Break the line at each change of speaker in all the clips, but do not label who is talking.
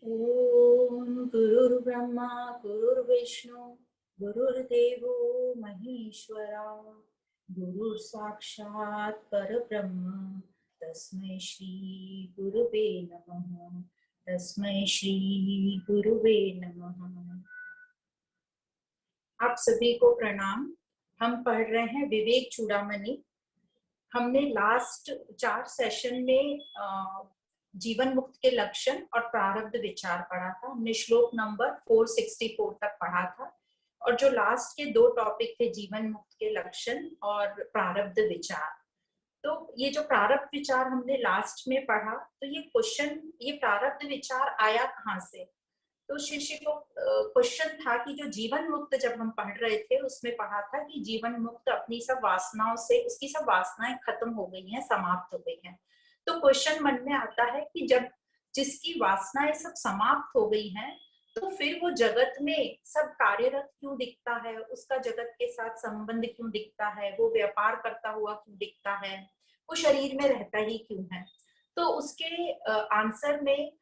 ओम गुरुर्ब्रह्मा गुरुर्विष्णु गुरुर्देवो महेश्वरा गुरु साक्षात् परब्रह्म तस्मै श्री गुरुवे नमः। तस्मै श्री गुरुवे नमः। आप सभी को प्रणाम। हम पढ़ रहे हैं विवेक चूड़ामणि। हमने लास्ट 4 सेशन में जीवन मुक्त के लक्षण और प्रारब्ध विचार पढ़ा था। हमने श्लोक नंबर 464 तक पढ़ा था और जो लास्ट के 2 टॉपिक थे जीवन मुक्त के लक्षण और प्रारब्ध विचार। तो ये जो प्रारब्ध विचार हमने लास्ट में पढ़ा, तो ये क्वेश्चन, ये प्रारब्ध विचार आया कहाँ से? तो शिष्य को क्वेश्चन था कि जो जीवन मुक्त जब हम पढ़ रहे थे उसमें पढ़ा था कि जीवन मुक्त अपनी सब वासनाओं से, उसकी सब वासनाएं खत्म हो गई हैं, समाप्त हो गई हैं। तो क्वेश्चन मन में आता है कि जब जिसकी वासनाएं सब समाप्त हो गई हैं, तो फिर वो जगत में सब कार्यरत क्यों दिखता है? उसका जगत के साथ संबंध क्यों दिखता है? वो व्यापार करता हुआ क्यों दिखता है? वो शरीर में रहता ही क्यों है? तो उसके आंसर में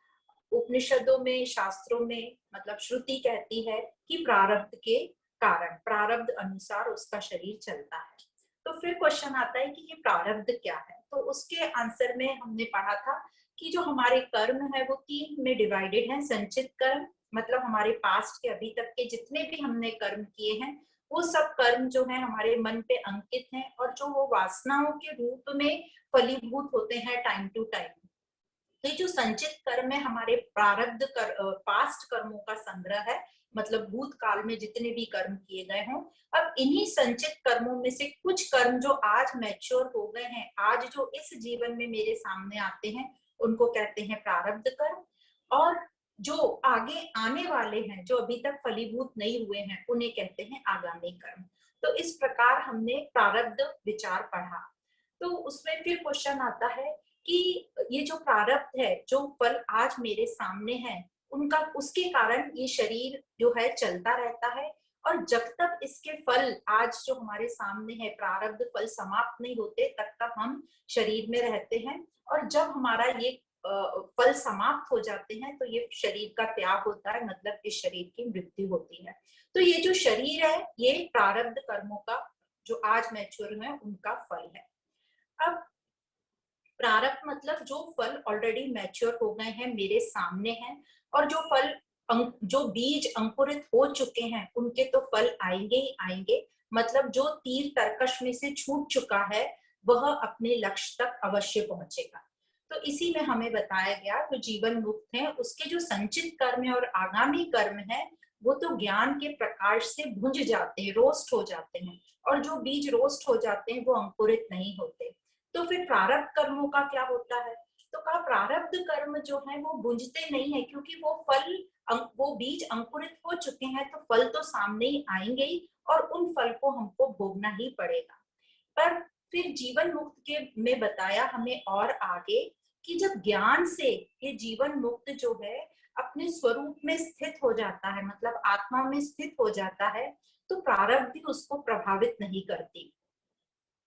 उपनिषदों में, शास्त्रों में, मतलब श्रुति कहती है कि प्रारब्ध के कारण, प्रारब्ध अनुसार उसका शरीर चलता है। तो फिर क्वेश्चन आता है कि ये प्रारब्ध क्या है? तो उसके आंसर में हमने पढ़ा था कि जो हमारे कर्म है वो 3 में डिवाइडेड है। संचित कर्म, मतलब हमारे पास्ट के अभी तक के जितने भी हमने कर्म किए हैं, वो सब कर्म जो है हमारे मन पे अंकित हैं और जो वो वासनाओं के रूप में फलीभूत होते हैं टाइम टू टाइम। तो जो संचित कर्म है हमारे प्रारब्ध पास्ट कर्मों का संग्रह है, मतलब भूतकाल में जितने भी कर्म किए गए हों। अब इन्हीं संचित कर्मों में से कुछ कर्म जो आज मैच्योर हो गए हैं, आज जो इस जीवन में मेरे सामने आते हैं, उनको कहते हैं प्रारब्ध कर्म। और जो आगे आने वाले हैं, जो अभी तक फलीभूत नहीं हुए हैं, उन्हें कहते हैं आगामी कर्म। तो इस प्रकार हमने प्रारब्ध विचार पढ़ा। तो उसमें फिर क्वेश्चन आता है कि ये जो प्रारब्ध है, जो फल आज मेरे सामने है, उनका, उसके कारण ये शरीर जो है चलता रहता है। और जब तक इसके फल आज जो हमारे सामने है, प्रारब्ध फल समाप्त नहीं होते, तब तक हम शरीर में रहते हैं। और जब हमारा ये फल समाप्त हो जाते हैं, तो ये शरीर का त्याग होता है, मतलब इस शरीर की मृत्यु होती है। तो ये जो शरीर है, ये प्रारब्ध कर्मों का, जो आज मैच्योर है, उनका फल है। अब प्रारब्ध मतलब जो फल ऑलरेडी मैच्योर हो गए हैं, मेरे सामने हैं, और जो फल जो बीज अंकुरित हो चुके हैं, उनके तो फल आएंगे ही आएंगे। मतलब जो तीर तरकश में से छूट चुका है, वह अपने लक्ष्य तक अवश्य पहुंचेगा। तो इसी में हमें बताया गया, जो जीवन मुक्त है उसके जो संचित कर्म है और आगामी कर्म है, वो तो ज्ञान के प्रकाश से भुंज जाते हैं, रोस्ट हो जाते हैं। और जो बीज रोस्ट हो जाते हैं, वो अंकुरित नहीं होते। तो फिर प्रारब्ध कर्मों का क्या होता है? तो कहा प्रारब्ध कर्म जो है वो बुझते नहीं है, क्योंकि वो फल, वो बीज अंकुरित हो चुके हैं, तो फल तो सामने ही आएंगे ही, और उन फल को हमको भोगना ही पड़ेगा। पर फिर जीवन मुक्त के में बताया हमें और आगे कि जब ज्ञान से ये जीवन मुक्त जो है अपने स्वरूप में स्थित हो जाता है, मतलब आत्मा में स्थित हो जाता है, तो प्रारब्ध भी उसको प्रभावित नहीं करती।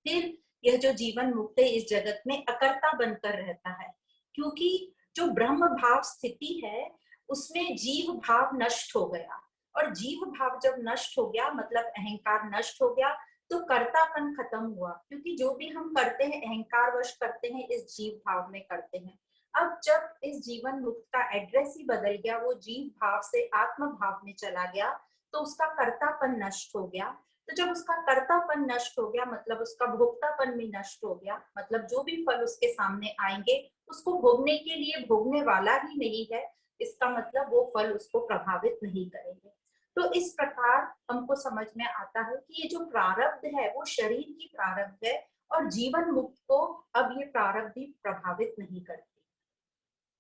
फिर यह जो जीवन मुक्त है इस जगत में अकर्ता बनकर रहता है, क्योंकि जो ब्रह्म भाव स्थिति है उसमें जीव भाव नष्ट हो गया। और जीव भाव जब नष्ट हो गया, मतलब अहंकार नष्ट हो गया, तो कर्तापन खत्म हुआ। क्योंकि जो भी हम करते हैं अहंकार वश करते हैं, इस जीव भाव में करते हैं। अब जब इस जीवन मुक्त का एड्रेस ही बदल गया, वो जीव भाव से आत्म भाव में चला गया, तो उसका कर्तापन नष्ट हो गया। तो जब उसका कर्तापन नष्ट हो गया, मतलब उसका भोक्तापन भी नष्ट हो गया, मतलब जो भी फल उसके सामने आएंगे उसको भोगने के लिए भोगने वाला ही नहीं है, इसका मतलब वो फल उसको प्रभावित नहीं करेंगे। तो इस प्रकार हमको समझ में आता है कि ये जो प्रारब्ध है वो शरीर की प्रारब्ध है, और जीवन मुक्त को अब ये प्रारब्ध भी प्रभावित नहीं करती।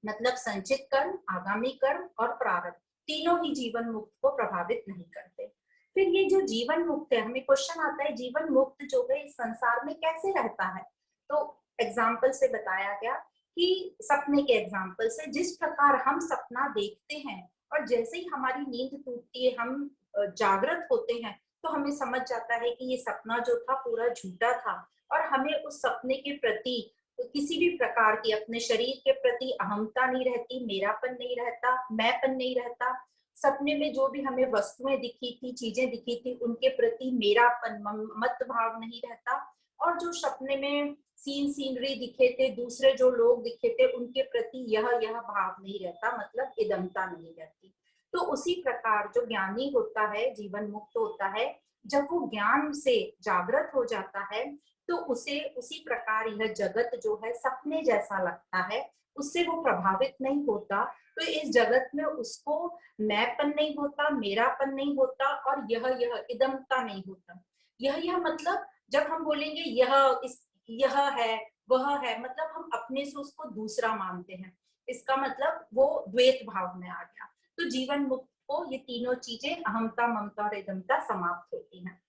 मतलब संचित कर्म, आगामी कर्म और प्रारब्ध, तीनों ही जीवन मुक्त को प्रभावित नहीं करते। फिर ये जो जीवन मुक्त है, हमें क्वेश्चन आता है जीवन मुक्त जो है इस संसार में कैसे रहता है? तो एग्जाम्पल से बताया गया कि सपने के एग्जाम्पल से, जिस प्रकार हम सपना देखते हैं और जैसे ही हमारी नींद टूटती है, हम जागृत होते हैं, तो हमें समझ जाता है कि ये सपना जो था पूरा झूठा था, और हमें उस सपने के प्रति किसी भी प्रकार की अपने शरीर के प्रति अहमता नहीं रहती, मेरापन नहीं रहता, मैंपन नहीं रहता। सपने में जो भी हमें वस्तुएं दिखी थी, चीजें दिखी थी, उनके प्रति मेरापन, मत भाव नहीं रहता। और जो सपने में सीनरी दिखे थे, दूसरे जो लोग दिखे थे, उनके प्रति यह भाव नहीं रहता, मतलब इदमता नहीं रहती। तो उसी प्रकार जो ज्ञानी होता है, जीवन मुक्त होता है, जब वो ज्ञान से जागृत हो जाता है, तो उसे उसी प्रकार यह जगत जो है सपने जैसा लगता है, उससे वो प्रभावित नहीं होता। तो इस जगत में उसको मैंपन नहीं होता, मेरापन नहीं होता, और यह इदमता नहीं होता। यह मतलब जब हम बोलेंगे यह है, वह है, मतलब हम अपने से उसको दूसरा मानते हैं, इसका मतलब वो द्वैत भाव में आ गया। तो जीवन मुक्त को ये तीनों चीजें, अहमता, ममता और इदमता, समाप्त होती हैं।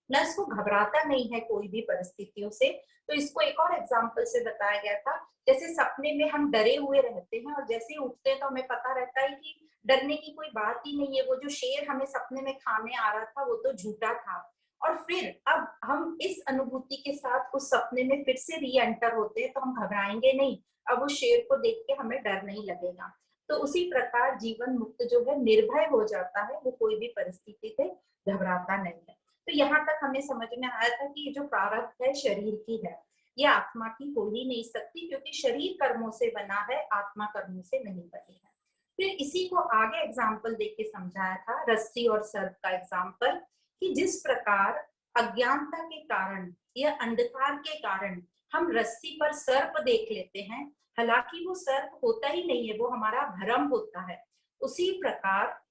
प्लस वो घबराता नहीं है कोई भी परिस्थितियों से। तो इसको एक और एग्जाम्पल से बताया गया था, जैसे सपने में हम डरे हुए रहते हैं और जैसे ही उठते हैं तो हमें पता रहता है कि डरने की कोई बात ही नहीं है, वो जो शेर हमें सपने में खाने आ रहा था वो तो झूठा था। और फिर अब हम इस अनुभूति के साथ उस सपने में फिर से री एंटर होते हैं, तो हम घबराएंगे नहीं, अब उस शेर को देख के हमें डर नहीं लगेगा। तो उसी प्रकार जीवन मुक्त जो है निर्भय हो जाता है, वो कोई भी परिस्थिति से घबराता नहीं है। तो यहाँ तक हमें समझ में आया था कि ये जो प्रारब्ध है शरीर की है, ये आत्मा की हो ही नहीं सकती, क्योंकि शरीर कर्मों से बना है, आत्मा कर्मों से नहीं बनी है। फिर इसी को आगे एग्जाम्पल देके समझाया था, रस्सी और सर्प का एग्जाम्पल, कि जिस प्रकार अज्ञानता के कारण या अंधकार के कारण हम रस्सी पर सर्प देख लेते हैं, हालांकि वो सर्प होता ही नहीं है, वो हमारा भ्रम होता है। उसी प्रकार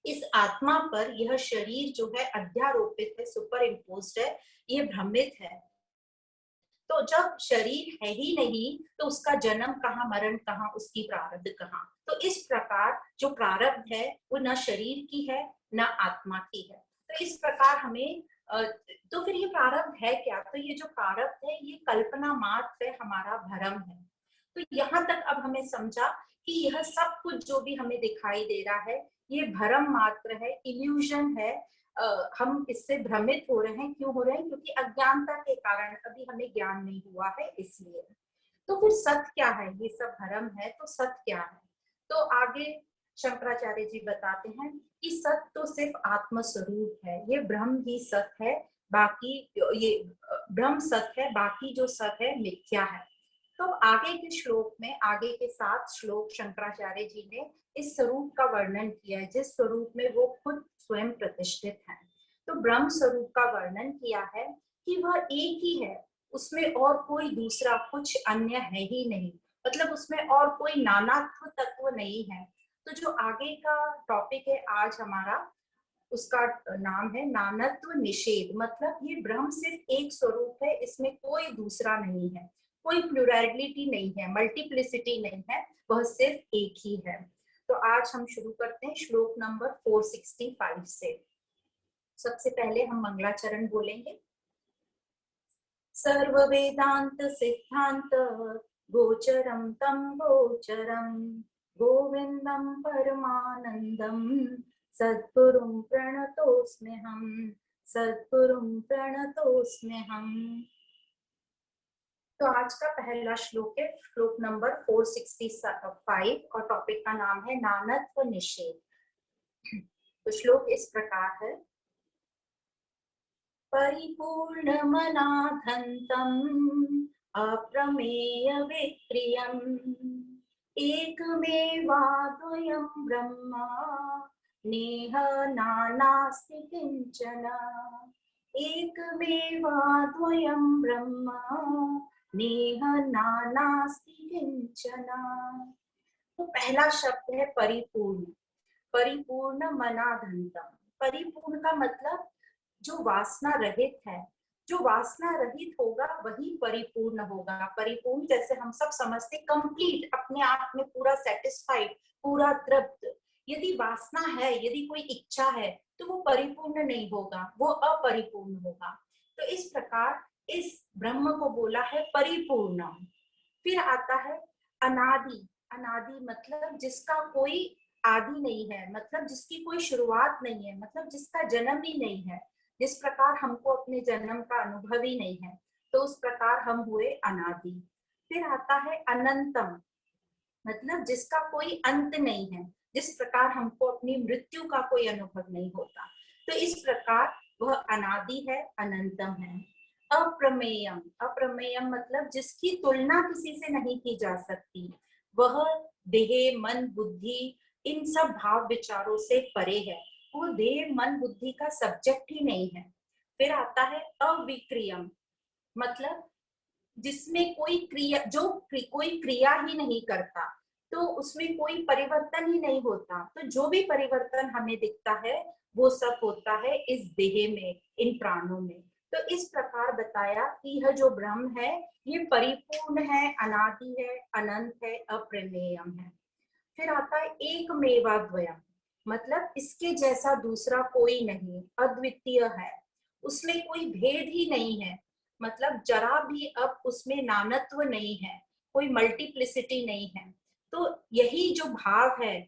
इस आत्मा पर यह शरीर जो है अध्यारोपित है, सुपर इम्पोज्ड है, ये भ्रमित है। तो जब शरीर है ही नहीं तो उसका जन्म कहाँ, मरण कहाँ, उसकी प्रारब्ध कहाँ। तो इस प्रकार जो प्रारब्ध है वो न शरीर की है न आत्मा की है। तो इस प्रकार हमें तो फिर ये प्रारब्ध है क्या? तो ये जो प्रारब्ध है ये कल्पना मात्र है, हमारा भ्रम है। तो यहाँ तक अब हमें समझा कि यह सब कुछ जो भी हमें दिखाई दे रहा है ये भ्रम मात्र है, इल्यूजन है। हम इससे भ्रमित हो रहे हैं, क्यों हो रहे हैं? क्योंकि अज्ञानता के कारण अभी हमें ज्ञान नहीं हुआ है, इसलिए। तो फिर सत्य क्या है? ये सब भ्रम है, तो सत्य क्या है? तो आगे शंकराचार्य जी बताते हैं कि सत्य तो सिर्फ आत्म स्वरूप है, ये ब्रह्म ही सत्य है, बाकी ये ब्रह्म सत्य है, बाकी जो सत्य है मिथ्या है। तो आगे के श्लोक में, आगे के 7 श्लोक शंकराचार्य जी ने इस स्वरूप का वर्णन किया है, जिस स्वरूप में वो खुद स्वयं प्रतिष्ठित है। तो ब्रह्म स्वरूप का वर्णन किया है कि वह एक ही है, उसमें और कोई दूसरा कुछ अन्य है ही नहीं, मतलब उसमें और कोई नानात्व तत्व नहीं है। तो जो आगे का टॉपिक है आज हमारा, उसका नाम है नानत्व निषेध। मतलब ये ब्रह्म सिर्फ एक स्वरूप है, इसमें कोई दूसरा नहीं है, कोई प्लुरैलिटी नहीं है, मल्टीप्लिसिटी नहीं है, वह सिर्फ एक ही है। तो आज हम शुरू करते हैं श्लोक नंबर 465 से। सबसे पहले हम मंगलाचरण बोलेंगे। सर्व वेदांत सिद्धांत गोचरम तम गोचरम गोविंदम परमानंदम सद्गुरुं प्रणतोस्म्यहम्, सद्गुरुं प्रणतोस्म्यहम्। तो आज का पहला श्लोक है श्लोक नंबर 465 और टॉपिक का नाम है नानत्व निषेध। तो श्लोक इस प्रकार है। परिपूर्ण मनाधन्तम् अप्रमेय विक्रियम् एकमेवाद्वयं ब्रह्म नेह नानास्ति किंचन। एकमेवाद्वयं ब्रह्म नेह नानास्ति किंचन। तो पहला शब्द है परिपूर्ण। परिपूर्ण मनाधन्तम्। परिपूर्ण का मतलब जो वासना रहित है, जो वासना रहित होगा वही परिपूर्ण होगा। परिपूर्ण जैसे हम सब समझते, कंप्लीट, अपने आप में पूरा सेटिस्फाइड, पूरा तृप्त। यदि वासना है, यदि कोई इच्छा है, तो वो परिपूर्ण नहीं होगा, वो अपरिपूर्ण होगा। तो इस प्रकार इस ब्रह्म को बोला है परिपूर्ण। फिर आता है अनादि। अनादि मतलब जिसका कोई आदि नहीं है, मतलब जिसकी कोई शुरुआत नहीं है, मतलब जिसका जन्म ही नहीं है। जिस प्रकार हमको अपने जन्म का अनुभव ही नहीं है, तो उस प्रकार हम हुए अनादि। फिर आता है अनंतम, मतलब जिसका कोई अंत नहीं है, जिस प्रकार हमको अपनी मृत्यु का कोई अनुभव नहीं होता, तो इस प्रकार वह अनादि है, अनंतम है। अप्रमेयम, अप्रमेयम मतलब जिसकी तुलना किसी से नहीं की जा सकती, वह देह मन बुद्धि इन सब भाव विचारों से परे है, वो देह मन बुद्धि का सब्जेक्ट ही नहीं है। फिर आता है अविक्रियम, मतलब जिसमें कोई क्रिया, जो कोई क्रिया ही नहीं करता, तो उसमें कोई परिवर्तन ही नहीं होता, तो जो भी परिवर्तन हमें दिखता है वो सब होता है इस देह में, इन प्राणों में। तो इस प्रकार बताया कि यह जो ब्रह्म है ये परिपूर्ण है, अनादि है, अनंत है, अप्रमेयम है। फिर आता है एक मेवाद्वयम, मतलब इसके जैसा दूसरा कोई नहीं, अद्वितीय है, उसमें कोई भेद ही नहीं है, मतलब जरा भी अब उसमें नानत्व नहीं है, कोई मल्टीप्लिसिटी नहीं है। तो यही जो भाव है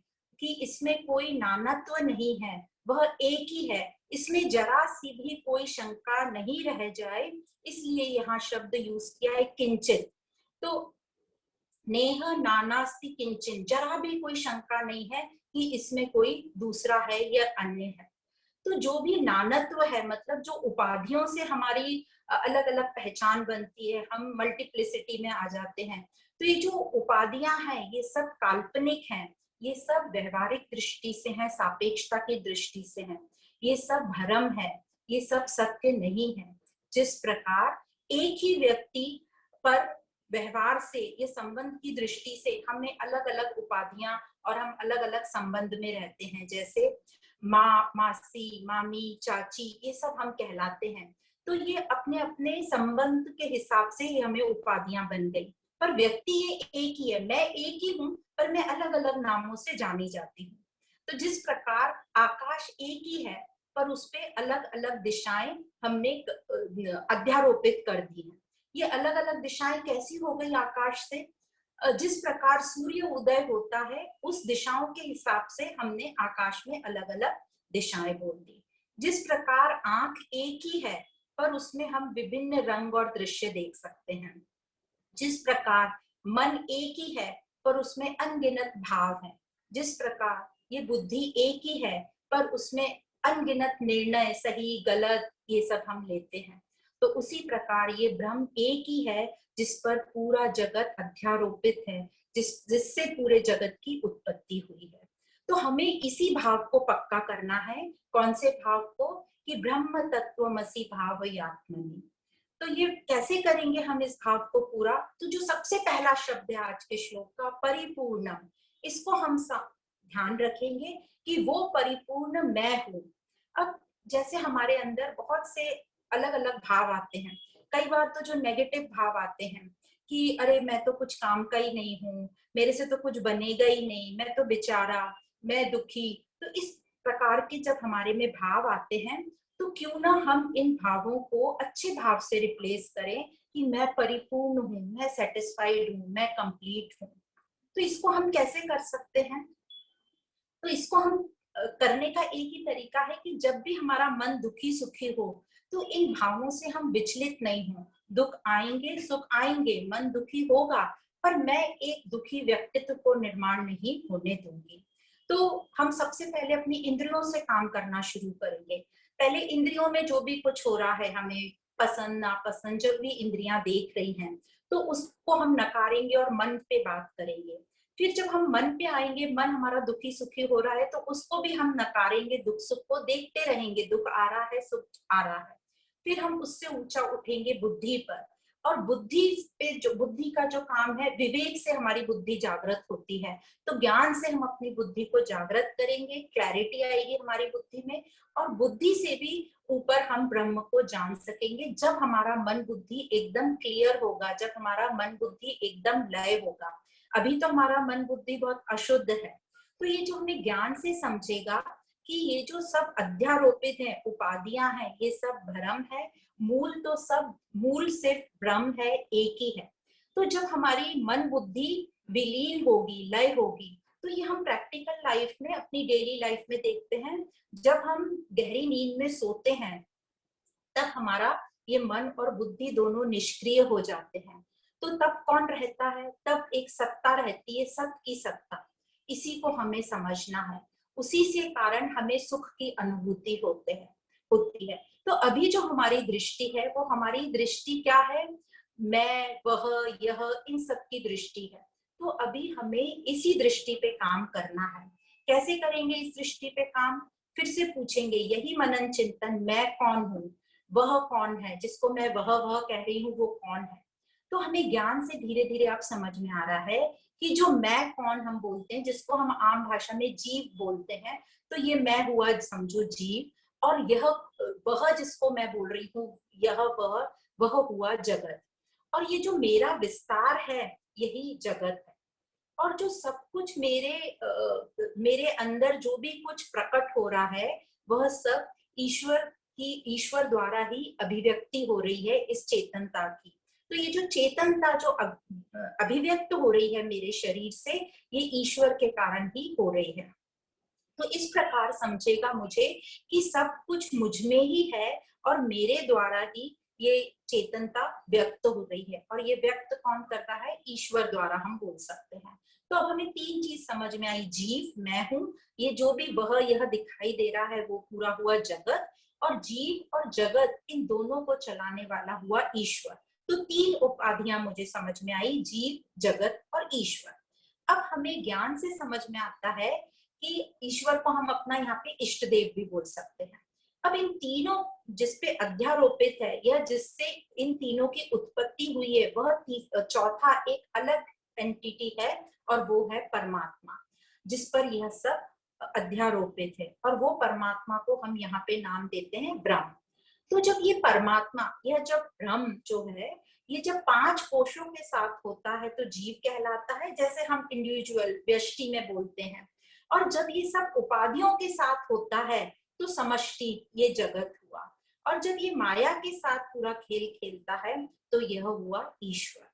कि इसमें कोई नानत्व नहीं है, वह एक ही है, इसमें जरा सी भी कोई शंका नहीं रह जाए, इसलिए यहाँ शब्द यूज किया है किंचित। तो नेह नानास्ति किंचन, जरा भी कोई शंका नहीं है कि इसमें कोई दूसरा है या अन्य है। तो जो भी नानत्व है, मतलब जो उपाधियों से हमारी अलग अलग पहचान बनती है, हम मल्टीप्लिसिटी में आ जाते हैं, तो ये जो उपाधियां हैं ये सब काल्पनिक हैं, ये सब व्यवहारिक दृष्टि से हैं, सापेक्षता की दृष्टि से हैं, ये सब भ्रम है, ये सब सत्य नहीं है। जिस प्रकार एक ही व्यक्ति पर व्यवहार से, ये संबंध की दृष्टि से हमें अलग अलग उपाधियां और हम अलग अलग संबंध में रहते हैं, जैसे माँ, मासी, मामी, चाची, ये सब हम कहलाते हैं, तो ये अपने अपने संबंध के हिसाब से ही हमें उपाधियां बन गई, पर व्यक्ति ये एक ही है, मैं एक ही हूँ, पर मैं अलग अलग नामों से जानी जाती हूँ। तो जिस प्रकार आकाश एक ही है, पर उसपे अलग अलग दिशाएं हमने अध्यारोपित कर दी हैं। ये अलग अलग दिशाएं कैसी हो गई आकाश से? जिस प्रकार सूर्य उदय होता है उस दिशाओं के हिसाब से हमने आकाश में अलग अलग दिशाएं बोल दी। जिस प्रकार आंख एक ही है पर उसमें हम विभिन्न रंग और दृश्य देख सकते हैं, जिस प्रकार मन एक ही है पर उसमें अनगिनत भाव है, जिस प्रकार ये बुद्धि एक ही है पर उसमें अनगिनत निर्णय, सही गलत, ये सब हम लेते हैं, तो उसी प्रकार ये ब्रह्म एक ही है जिस पर पूरा जगत अध्यारोपित है, जिससे पूरे जगत की उत्पत्ति हुई है। तो हमें इसी भाव को पक्का करना है। कौन से भाव को? कि ब्रह्म तत्वमसि भावयात्मनि। तो ये कैसे करेंगे हम इस भाव को पूरा? तो जो सबसे पहला शब्द है आज के श्लोक का, परिपूर्णम, इसको हम ध्यान रखेंगे कि वो परिपूर्ण मैं हूं। अब जैसे हमारे अंदर बहुत से अलग अलग भाव आते हैं, कई बार तो जो नेगेटिव भाव आते हैं कि अरे मैं तो कुछ काम का ही नहीं हूँ, मेरे से तो कुछ बनेगा ही नहीं, मैं तो बेचारा, मैं दुखी। तो इस प्रकार के जब हमारे में भाव आते हैं, तो क्यों ना हम इन भावों को अच्छे भाव से रिप्लेस करें कि मैं परिपूर्ण हूँ, मैं सेटिस्फाइड हूँ, मैं कंप्लीट हूँ। तो इसको हम कैसे कर सकते हैं? तो इसको हम करने का एक ही तरीका है कि जब भी हमारा मन दुखी सुखी हो, तो इन भावों से हम विचलित नहीं हो। दुख आएंगे, सुख आएंगे, मन दुखी होगा, पर मैं एक दुखी व्यक्तित्व को निर्माण नहीं होने दूंगी। तो हम सबसे पहले अपनी इंद्रियों से काम करना शुरू करेंगे। पहले इंद्रियों में जो भी कुछ हो रहा है, हमें पसंद नापसंद, जो भी इंद्रियां देख रही हैं, तो उसको हम नकारेंगे और मन पे बात करेंगे। फिर जब हम मन पे आएंगे, मन हमारा दुखी सुखी हो रहा है, तो उसको भी हम नकारेंगे, दुख सुख को देखते रहेंगे, दुख आ रहा है, सुख आ रहा है। फिर हम उससे ऊंचा उठेंगे बुद्धि पर, और बुद्धि पे, जो बुद्धि का जो काम है, विवेक से हमारी बुद्धि जागृत होती है, तो ज्ञान से हम अपनी बुद्धि को जागृत करेंगे, क्लैरिटी आएगी हमारी बुद्धि में, और बुद्धि से भी ऊपर हम ब्रह्म को जान सकेंगे जब हमारा मन बुद्धि एकदम क्लियर होगा, जब हमारा मन बुद्धि एकदम लय होगा। अभी तो हमारा मन बुद्धि बहुत अशुद्ध है। तो ये जो हमें ज्ञान से समझेगा कि ये जो सब अध्यारोपित है, उपाधियां हैं, ये सब भ्रम है, मूल सिर्फ ब्रह्म है, एक ही है। तो जब हमारी मन बुद्धि विलीन होगी, लय होगी, तो ये हम प्रैक्टिकल लाइफ में, अपनी डेली लाइफ में देखते हैं। जब हम गहरी नींद में सोते हैं, तब हमारा ये मन और बुद्धि दोनों निष्क्रिय हो जाते हैं। तो तब कौन रहता है? तब एक सत्ता रहती है, सत की सत्ता। इसी को हमें समझना है। उसी से कारण हमें सुख की अनुभूति होती है। तो अभी जो हमारी दृष्टि है, वो हमारी दृष्टि क्या है? मैं, वह, यह, इन सब की दृष्टि है। तो अभी हमें इसी दृष्टि पे काम करना है। कैसे करेंगे इस दृष्टि पे काम? फिर से पूछेंगे यही मनन चिंतन, मैं कौन हूँ, वह कौन है, जिसको मैं वह कह रही हूँ वो कौन है। तो हमें ज्ञान से धीरे धीरे आप समझ में आ रहा है कि जो मैं कौन हम बोलते हैं, जिसको हम आम भाषा में जीव बोलते हैं, तो ये मैं हुआ समझो जीव, और यह वह जिसको मैं बोल रही हूँ, यह वह हुआ जगत। और ये जो मेरा विस्तार है, यही जगत है। और जो सब कुछ मेरे अंदर जो भी कुछ प्रकट हो रहा है, वह सब ईश्वर द्वारा ही अभिव्यक्ति हो रही है इस चेतनता की। तो ये जो चेतनता जो अभिव्यक्त हो रही है मेरे शरीर से, ये ईश्वर के कारण ही हो रही है। तो इस प्रकार समझेगा मुझे कि सब कुछ मुझ में ही है और मेरे द्वारा ही ये चेतनता व्यक्त हो रही है। और ये व्यक्त कौन कर रहा है? ईश्वर द्वारा हम बोल सकते हैं। तो अब हमें तीन चीज समझ में आई, जीव मैं हूँ, ये जो भी वह यह दिखाई दे रहा है वो पूरा हुआ जगत, और जीव और जगत इन दोनों को चलाने वाला हुआ ईश्वर। तो तीन उपाधियां मुझे समझ में आई, जीव, जगत और ईश्वर। अब हमें ज्ञान से समझ में आता है कि ईश्वर को हम अपना यहाँ पे इष्ट देव भी बोल सकते हैं। अब इन तीनों जिसपे अध्यारोपित है, यह जिससे इन तीनों की उत्पत्ति हुई है, वह चौथा एक अलग एंटिटी है, और वो है परमात्मा, जिस पर यह सब अध्यारोपित है। और वो परमात्मा को हम यहाँ पे नाम देते हैं ब्रह्म। तो जब ये परमात्मा, यह जब ब्रह्म जो है, ये जब पांच कोशों के साथ होता है तो जीव कहलाता है, जैसे हम इंडिविजुअल व्यष्टि में बोलते हैं। और जब ये सब उपाधियों के साथ होता है तो समष्टि, ये जगत हुआ। और जब ये माया के साथ पूरा खेल खेलता है तो यह हुआ ईश्वर।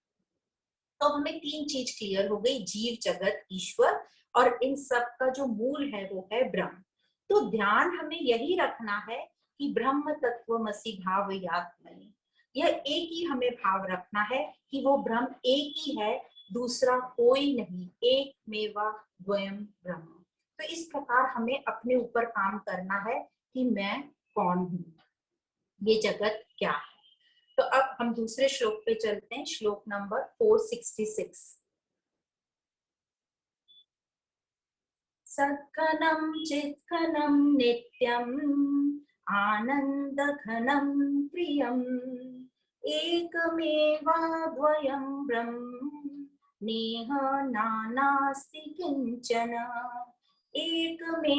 तो हमें तीन चीज क्लियर हो गई, जीव, जगत, ईश्वर, और इन सब का जो मूल है वो है ब्रह्म। तो ध्यान हमें यही रखना है कि ब्रह्म तत्वमसि भावयात्मनि, यह एक ही हमें भाव रखना है कि वो ब्रह्म एक ही है, दूसरा कोई नहीं, एक मेवा द्वयम ब्रह्म। तो इस प्रकार हमें अपने ऊपर काम करना है कि मैं कौन हूँ, ये जगत क्या है। तो अब हम दूसरे श्लोक पे चलते हैं, श्लोक नंबर 466। सत्घनं चित्घनं नित्यम् आनन्दघनं प्रियम् एकमेवाद्वयं ब्रह्म नेह नानास्ति किंचन।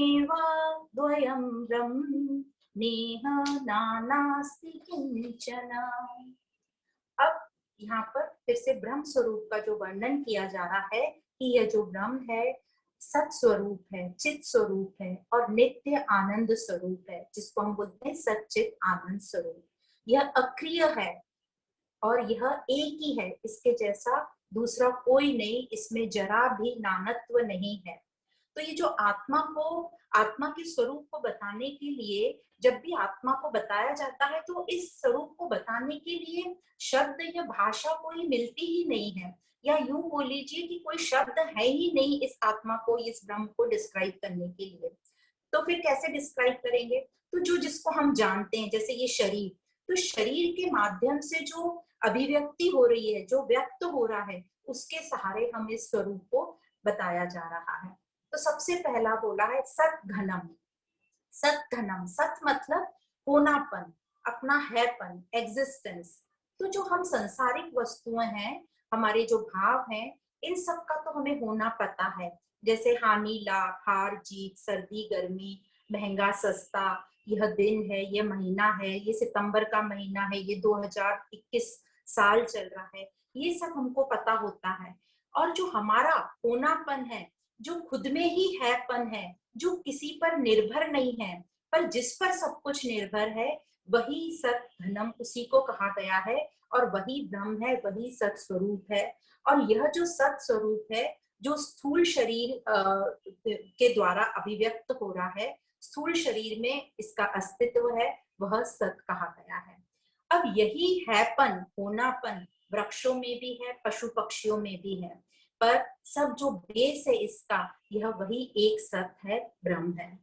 एकमेवाद्वयं ब्रह्म नेह नानास्ति किंचन। अब यहाँ पर फिर से ब्रह्म स्वरूप का जो वर्णन किया जा रहा है कि यह जो ब्रह्म है सत स्वरूप है, चित स्वरूप है और नित्य आनंद स्वरूप है, जिसको हम बोलते हैं सच्चित आनंद स्वरूप। यह अक्रिय है और यह एक ही है, इसके जैसा दूसरा कोई नहीं, इसमें जरा भी नानत्व नहीं है। तो ये जो आत्मा के स्वरूप को बताने के लिए, जब भी आत्मा को बताया जाता है तो इस स्वरूप को बताने के लिए शब्द या भाषा कोई मिलती ही नहीं है, या यूं बोल लीजिए कि कोई शब्द है ही नहीं इस आत्मा को, इस ब्रह्म को डिस्क्राइब करने के लिए। तो फिर कैसे डिस्क्राइब करेंगे? तो जो जिसको हम जानते हैं, जैसे ये शरीर, तो शरीर के माध्यम से जो अभिव्यक्ति हो रही है, जो व्यक्त हो रहा है, उसके सहारे हम इस स्वरूप को बताया जा रहा है। तो सबसे पहला बोला है सत घनम। सत घनम, सत मतलब होनापन, अपना हैपन, एग्जिस्टेंस। तो जो हम संसारिक वस्तुएं हैं, हमारे जो भाव हैं, इन सब का तो हमें होना पता है, जैसे हानि लाभ, हार जीत, सर्दी गर्मी, महंगा सस्ता, यह दिन है, यह महीना है, ये सितंबर का महीना है, ये 2021 साल चल रहा है, ये सब हमको पता होता है। और जो हमारा होनापन है, जो खुद में ही हैपन है, जो किसी पर निर्भर नहीं है, पर जिस पर सब कुछ निर्भर है, वही सत घनम, उसी को कहा गया है, और वही ब्रह्म है, वही सत स्वरूप है। और यह जो सत स्वरूप है, जो स्थूल शरीर के द्वारा अभिव्यक्त हो रहा है, स्थूल शरीर में इसका अस्तित्व है, वह सत कहा गया है। अब यही हैपन, होनापन, वृक्षों में भी है, पशु पक्षियों में भी है, पर सब जो बेस है इसका, यह वही एक सत्य है, ब्रह्म है।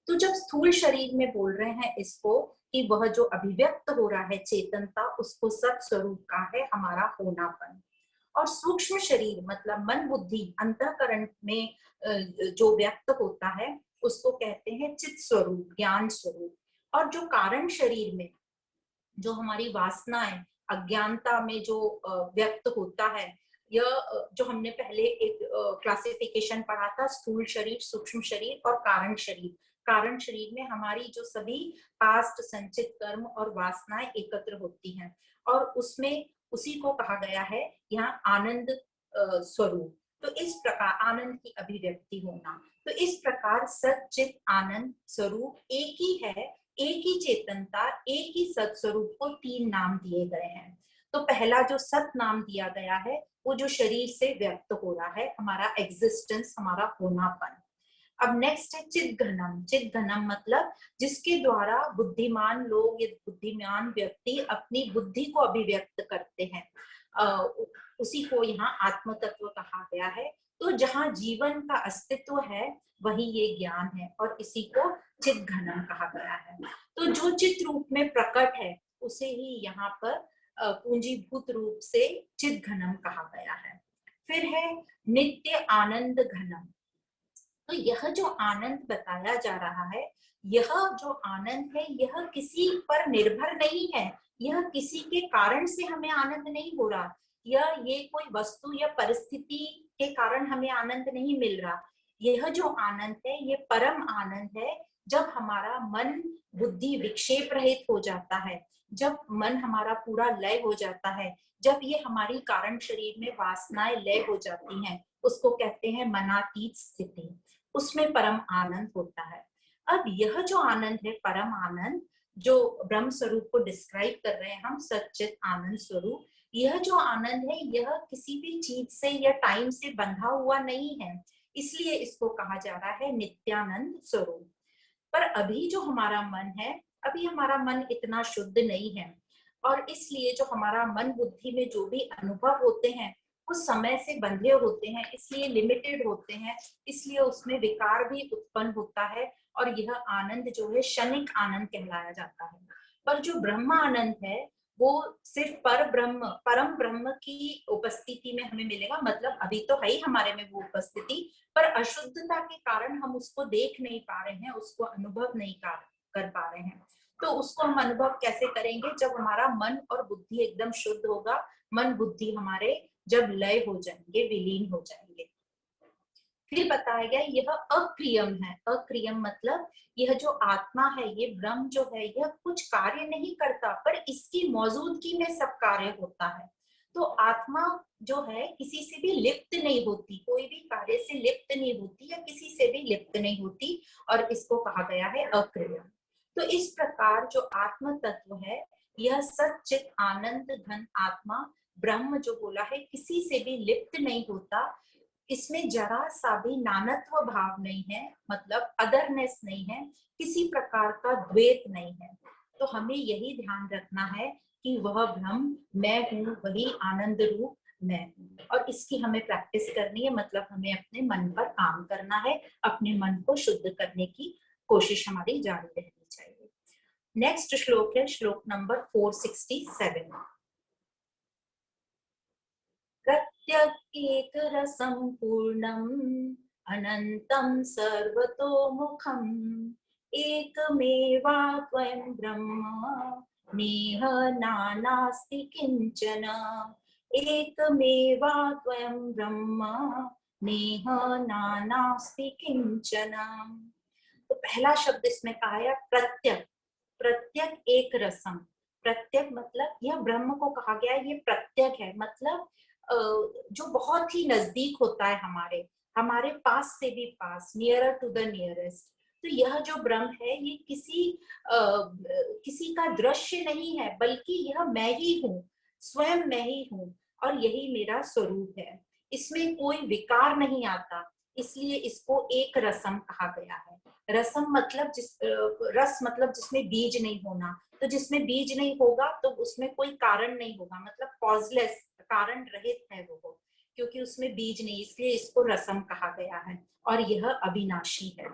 तो जब स्थूल शरीर में बोल रहे हैं इसको कि वह जो अभिव्यक्त हो रहा है चेतनता, उसको सत स्वरूप का है हमारा होनापन। और सूक्ष्म शरीर मतलब मन बुद्धि अंतःकरण में जो व्यक्त होता है उसको कहते हैं चित स्वरूप, ज्ञान स्वरूप। और जो कारण शरीर में जो हमारी वासनाएं अज्ञानता में जो व्यक्त होता है, यह जो हमने पहले एक क्लासिफिकेशन पढ़ा था, स्थूल शरीर, सूक्ष्म शरीर और कारण शरीर। कारण शरीर में हमारी जो सभी पास्ट संचित कर्म और वासनाएं एकत्र होती हैं, और उसमें उसी को कहा गया है यहाँ आनंद स्वरूप। तो इस प्रकार आनंद की अभिव्यक्ति होना, तो इस प्रकार सच्चित आनंद स्वरूप एक ही है, एक ही चेतनता, एक ही सत स्वरूप को तीन नाम दिए गए हैं। तो पहला जो सत नाम दिया गया है वो जो शरीर से व्यक्त हो रहा है, हमारा एग्जिस्टेंस, हमारा होनापन। अब नेक्स्ट है चिद घनम। चिद घनम मतलब जिसके द्वारा बुद्धिमान लोग या बुद्धिमान व्यक्ति अपनी बुद्धि को अभिव्यक्त करते हैं, उसी को यहाँ आत्म तत्व कहा गया है। तो जहाँ जीवन का अस्तित्व है वही ये ज्ञान है, और इसी को चिद घनम कहा गया है। तो जो चित रूप में प्रकट है उसे ही यहाँ पर पूंजीभूत रूप से चिद घनम कहा गया है। फिर है नित्य आनंद घनम। तो यह जो आनंद बताया जा रहा है, यह जो आनंद है यह किसी पर निर्भर नहीं है, यह किसी के कारण से हमें आनंद नहीं हो रहा, ये कोई वस्तु या परिस्थिति के कारण हमें आनंद नहीं मिल रहा। यह जो आनंद है ये परम आनंद है, जब हमारा मन बुद्धि विक्षेप रहित हो जाता है, जब मन हमारा पूरा लय हो जाता है, जब ये हमारी कारण शरीर में वासनाएं लय हो जाती हैं, उसको कहते हैं मनातीत स्थिति, उसमें परम आनंद होता है। अब यह जो आनंद है, परम आनंद, जो ब्रह्म स्वरूप को डिस्क्राइब कर रहे हैं हम, सच्चित आनंद स्वरूप, यह जो आनंद है यह किसी भी चीज से या टाइम से बंधा हुआ नहीं है, इसलिए इसको कहा जा रहा है नित्यानंद स्वरूप। पर अभी जो हमारा मन है, अभी हमारा मन इतना शुद्ध नहीं है, और इसलिए जो हमारा मन बुद्धि में जो भी अनुभव होते हैं वो समय से बंधे होते हैं, इसलिए लिमिटेड होते हैं, इसलिए उसमें विकार भी उत्पन्न होता है, और यह आनंद जो है क्षणिक आनंद कहलाया जाता है। पर जो ब्रह्म आनंद है वो सिर्फ परम ब्रह्म की उपस्थिति में हमें मिलेगा, मतलब अभी तो है ही हमारे में वो उपस्थिति, पर अशुद्धता के कारण हम उसको देख नहीं पा रहे हैं, उसको अनुभव नहीं कर पा रहे हैं। तो उसको हम अनुभव कैसे करेंगे, जब हमारा मन और बुद्धि एकदम शुद्ध होगा, मन बुद्धि हमारे जब लय हो जाएंगे, विलीन हो जाएंगे। फिर बताया गया यह अक्रियम है। अक्रियम मतलब यह जो आत्मा है, ये ब्रह्म जो है, यह कुछ कार्य नहीं करता, पर इसकी मौजूदगी में सब कार्य होता है। तो आत्मा जो है किसी से भी लिप्त नहीं होती, कोई भी कार्य से लिप्त नहीं होती या किसी से भी लिप्त नहीं होती, और इसको कहा गया है अक्रियम। तो इस प्रकार जो आत्म तत्व है, यह सच्चित आनंद घन आत्मा ब्रह्म जो बोला है, किसी से भी लिप्त नहीं होता, इसमें जरा सा भी नानत्व भाव नहीं है, मतलब अदरनेस नहीं है, किसी प्रकार का द्वैत नहीं है। तो हमें यही ध्यान रखना है कि वह ब्रह्म मैं हूँ, वही आनंद रूप मैं हूँ, और इसकी हमें प्रैक्टिस करनी है, मतलब हमें अपने मन पर काम करना है, अपने मन को शुद्ध करने की कोशिश हमारी जारी रहनी चाहिए। नेक्स्ट श्लोक है श्लोक नंबर 467। प्रत्यक रसं पूर्णम् अनंतं सर्वतोमुखम् एकमेवाद्वयं ब्रह्म नेह नानास्ति किंचन एकमेवाद्वयं ब्रह्म नेह नानास्ति किंचन। तो पहला शब्द इसमें कहा है प्रत्यक। प्रत्यक एक रसम। प्रत्यक मतलब यह ब्रह्म को कहा गया है, ये प्रत्यक है, मतलब जो बहुत ही नजदीक होता है, हमारे पास से भी पास, नियरर टू द नियरेस्ट। तो यह जो ब्रह्म है ये किसी का दृश्य नहीं है, बल्कि यह मैं ही हूँ, स्वयं मैं ही हूँ, और यही मेरा स्वरूप है। इसमें कोई विकार नहीं आता, इसलिए इसको एक रसम कहा गया है। रसम मतलब रस मतलब जिसमें बीज नहीं होना, तो जिसमें बीज नहीं होगा तो उसमें कोई कारण नहीं होगा, मतलब कॉजलेस कारण रहित है वो, क्योंकि उसमें बीज नहीं, इसलिए इसको रसम कहा गया है। और यह अविनाशी है,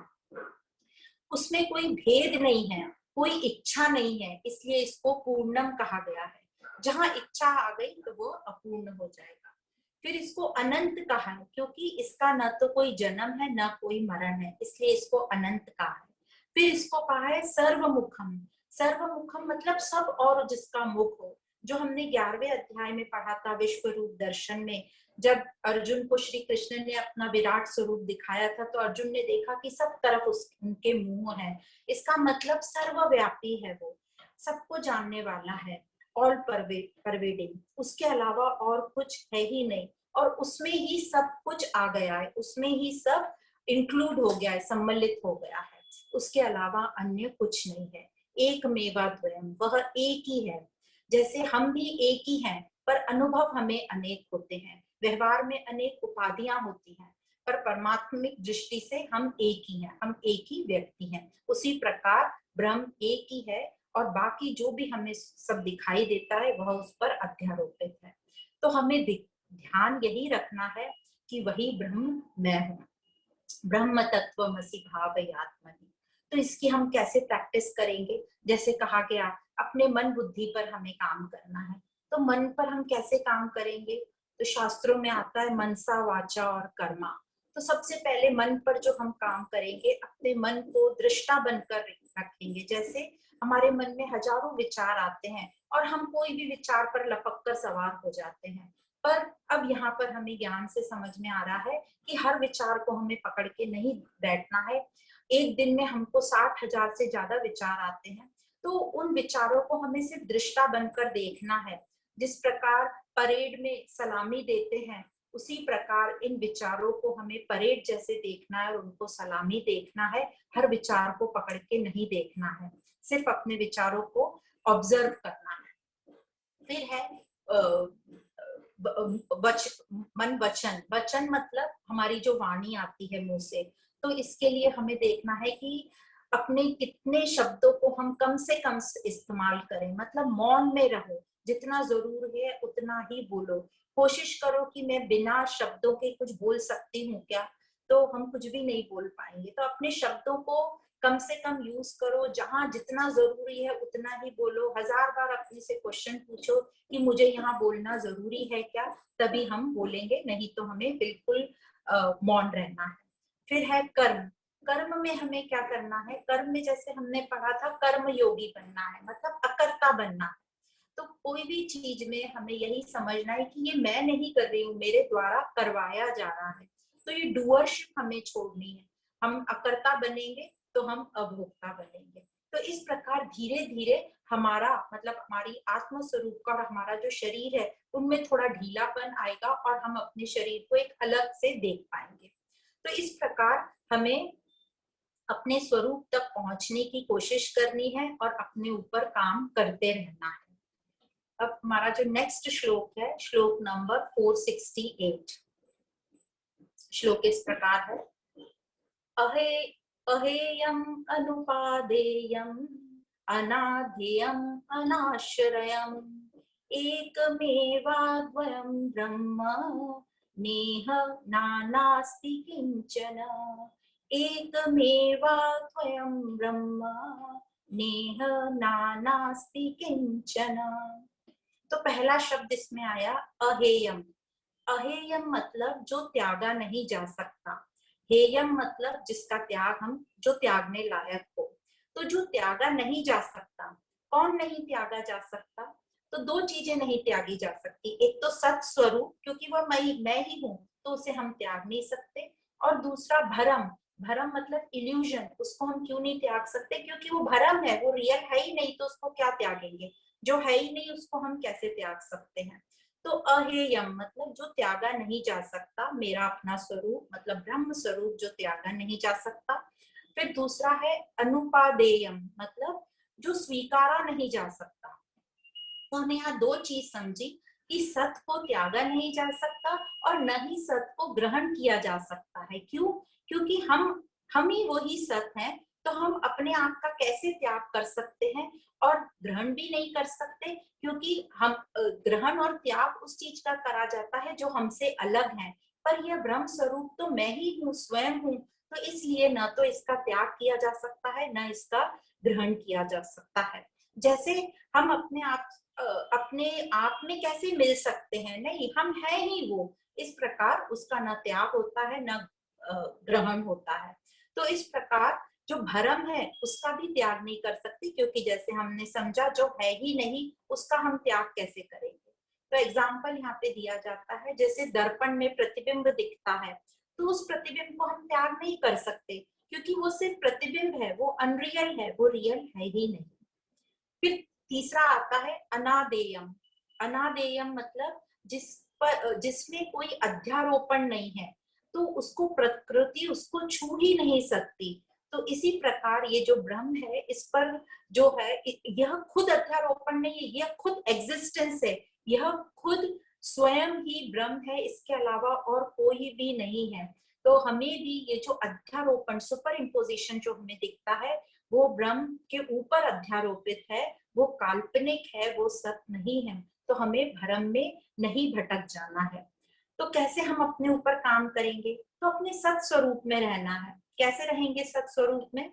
उसमें कोई भेद नहीं है, कोई इच्छा नहीं है, इसलिए इसको पूर्णम कहा गया है। जहां इच्छा आ गई तो वो अपूर्ण हो जाएगा। फिर इसको अनंत कहा है, क्योंकि इसका न तो कोई जन्म है न कोई मरण है, इसलिए इसको अनंत कहा है। फिर इसको कहा है सर्वमुखम। सर्वमुखम मतलब सब और जिसका मुख हो, जो हमने 11वें अध्याय में पढ़ा था विश्व रूप दर्शन में। जब अर्जुन को श्री कृष्ण ने अपना विराट स्वरूप दिखाया था तो अर्जुन ने देखा कि सब तरफ उनके मुंह है। इसका मतलब सर्वव्यापी है, वो सबको जानने वाला है, ऑल परवेडिंग, उसके अलावा और कुछ है ही नहीं। और उसमें ही सब कुछ आ गया है, उसमें ही सब इंक्लूड हो गया है, सम्मिलित हो गया है, उसके अलावा अन्य कुछ नहीं है। एक मेवा द्वयम, वह एक ही है। जैसे हम भी एक ही हैं, पर अनुभव हमें अनेक होते हैं, व्यवहार में अनेक उपाधियां होती हैं, पर परमात्मिक दृष्टि से हम एक ही हैं, हम एक ही व्यक्ति हैं। उसी प्रकार ब्रह्म एक ही है और बाकी जो भी हमें सब दिखाई देता है वह उस पर अध्यारोपित है। तो हमें ध्यान यही रखना है कि वही ब्रह्म मैं हूँ, ब्रह्म तत्वमसि भावयात्मनि। तो इसकी हम कैसे प्रैक्टिस करेंगे? जैसे कहा गया अपने मन बुद्धि पर हमें काम करना है, तो मन पर हम कैसे काम करेंगे? तो शास्त्रों में आता है मनसा वाचा और कर्मा। तो सबसे पहले मन पर जो हम काम करेंगे, अपने मन को दृष्टा बनकर रखेंगे। जैसे हमारे मन में हजारों विचार आते हैं और हम कोई भी विचार पर लपक कर सवार हो जाते हैं, पर अब यहाँ पर हमें ज्ञान से समझ में आ रहा है कि हर विचार को हमें पकड़ के नहीं बैठना है। एक दिन में हमको 60,000 से ज्यादा विचार आते हैं, तो उन विचारों को हमें सिर्फ दृष्टा बनकर देखना है। जिस प्रकार परेड में सलामी देते हैं, उसी प्रकार इन विचारों को हमें परेड जैसे देखना है और उनको सलामी देखना है। हर विचार को पकड़ के नहीं देखना है, सिर्फ अपने विचारों को ऑब्जर्व करना है। फिर है मन वचन। वचन मतलब हमारी जो वाणी आती है मुंह से, तो इसके लिए हमें देखना है कि अपने कितने शब्दों को हम कम से कम इस्तेमाल करें, मतलब मौन में रहो, जितना जरूर है उतना ही बोलो। कोशिश करो कि मैं बिना शब्दों के कुछ बोल सकती हूँ क्या, तो हम कुछ भी नहीं बोल पाएंगे। तो अपने शब्दों को कम से कम यूज करो, जहां जितना जरूरी है उतना ही बोलो। 1000 बार अपने से क्वेश्चन पूछो कि मुझे यहाँ बोलना जरूरी है क्या, तभी हम बोलेंगे, नहीं तो हमें बिल्कुल मौन रहना है। फिर है कर्म। कर्म में हमें क्या करना है? कर्म में जैसे हमने पढ़ा था कर्म योगी बनना है, मतलब अकर्ता बनना है। तो कोई भी चीज में हमें यही समझना है कि ये मैं नहीं कर रही हूँ, मेरे द्वारा करवाया जा रहा है। तो ये डूअरशिप हमें छोड़नी है। हम अकर्ता बनेंगे तो हम अभोक्ता बनेंगे। तो इस प्रकार धीरे धीरे हमारा मतलब हमारी आत्म स्वरूप का और हमारा जो शरीर है उनमें थोड़ा ढीलापन आएगा और हम अपने शरीर को एक अलग से देख पाएंगे। तो इस प्रकार हमें अपने स्वरूप तक पहुंचने की कोशिश करनी है और अपने ऊपर काम करते रहना है। अब हमारा जो नेक्स्ट श्लोक है, श्लोक नंबर 468। श्लोक इस प्रकार है, अहे अहेयम अनुपादेयम अनाध्ययम अनाश्रयम एकमेवाद्वयं ब्रह्म नेह नानास्ति किंचन। एकमेवाद्वयं ब्रह्म नेह नानास्ति किंचन। तो पहला शब्द इसमें आया अहेयम। अहेयम मतलब जो त्यागा नहीं जा सकता, हेयम मतलब जिसका त्याग हम जो त्यागने लायक हो। तो जो त्यागा नहीं जा सकता, कौन नहीं त्यागा जा सकता? तो दो चीजें नहीं त्यागी जा सकती, एक तो सत स्वरूप, क्योंकि वह मैं ही हूं, तो उसे हम त्याग नहीं सकते। और दूसरा भरम। भरम मतलब इल्यूजन, उसको हम क्यों नहीं त्याग सकते? क्योंकि वो भरम है, वो रियल है ही नहीं, तो उसको क्या त्यागेंगे? जो है ही नहीं उसको हम कैसे त्याग सकते हैं? तो अहेयम मतलब जो त्यागा नहीं जा सकता, मेरा अपना स्वरूप मतलब ब्रह्म स्वरूप जो त्यागा नहीं जा सकता। फिर दूसरा है अनुपादेयम मतलब जो स्वीकारा नहीं जा सकता। तो हमने यहाँ दो चीज समझी कि सत को त्यागा नहीं जा सकता और न ही सत को ग्रहण किया जा सकता है। क्यों? क्योंकि हम ही वही सत हैं तो हम अपने आप का कैसे त्याग कर सकते हैं, और ग्रहण भी नहीं कर सकते, क्योंकि हम ग्रहण और त्याग उस चीज का करा जाता है जो हमसे अलग है, पर यह ब्रह्म स्वरूप तो मैं ही हूँ, स्वयं हूँ। तो इसलिए न तो इसका त्याग किया जा सकता है, न इसका ग्रहण किया जा सकता है। जैसे हम अपने आप में कैसे मिल सकते हैं, नहीं, हम है ही वो, इस प्रकार उसका न त्याग होता है न ग्रहण होता है। तो इस प्रकार जो भरम है उसका भी त्याग नहीं कर सकते, क्योंकि जैसे हमने समझा जो है ही नहीं उसका हम त्याग कैसे करेंगे। तो एग्जाम्पल यहाँ पे दिया जाता है, जैसे दर्पण में प्रतिबिंब दिखता है, तो उस प्रतिबिंब को हम त्याग नहीं कर सकते, क्योंकि वो सिर्फ प्रतिबिंब है, वो अनरियल है, वो रियल है ही नहीं। फिर तीसरा आता है अनादेयम। अनादेयम मतलब जिसमें कोई अध्यारोपण नहीं है, तो उसको प्रकृति उसको छू ही नहीं सकती। तो इसी प्रकार ये जो ब्रह्म है, इस पर जो है यह खुद अध्यारोपण नहीं है, यह खुद एग्जिस्टेंस है, यह खुद स्वयं ही ब्रह्म है, इसके अलावा और कोई भी नहीं है। तो हमें भी ये जो अध्यारोपण, सुपर इम्पोजिशन जो हमें दिखता है, वो ब्रह्म के ऊपर अध्यारोपित है, वो काल्पनिक है, वो सत्य नहीं है। तो हमें भ्रम में नहीं भटक जाना है। तो कैसे हम अपने ऊपर काम करेंगे, तो अपने सत स्वरूप में रहना है। कैसे रहेंगे सत स्वरूप में?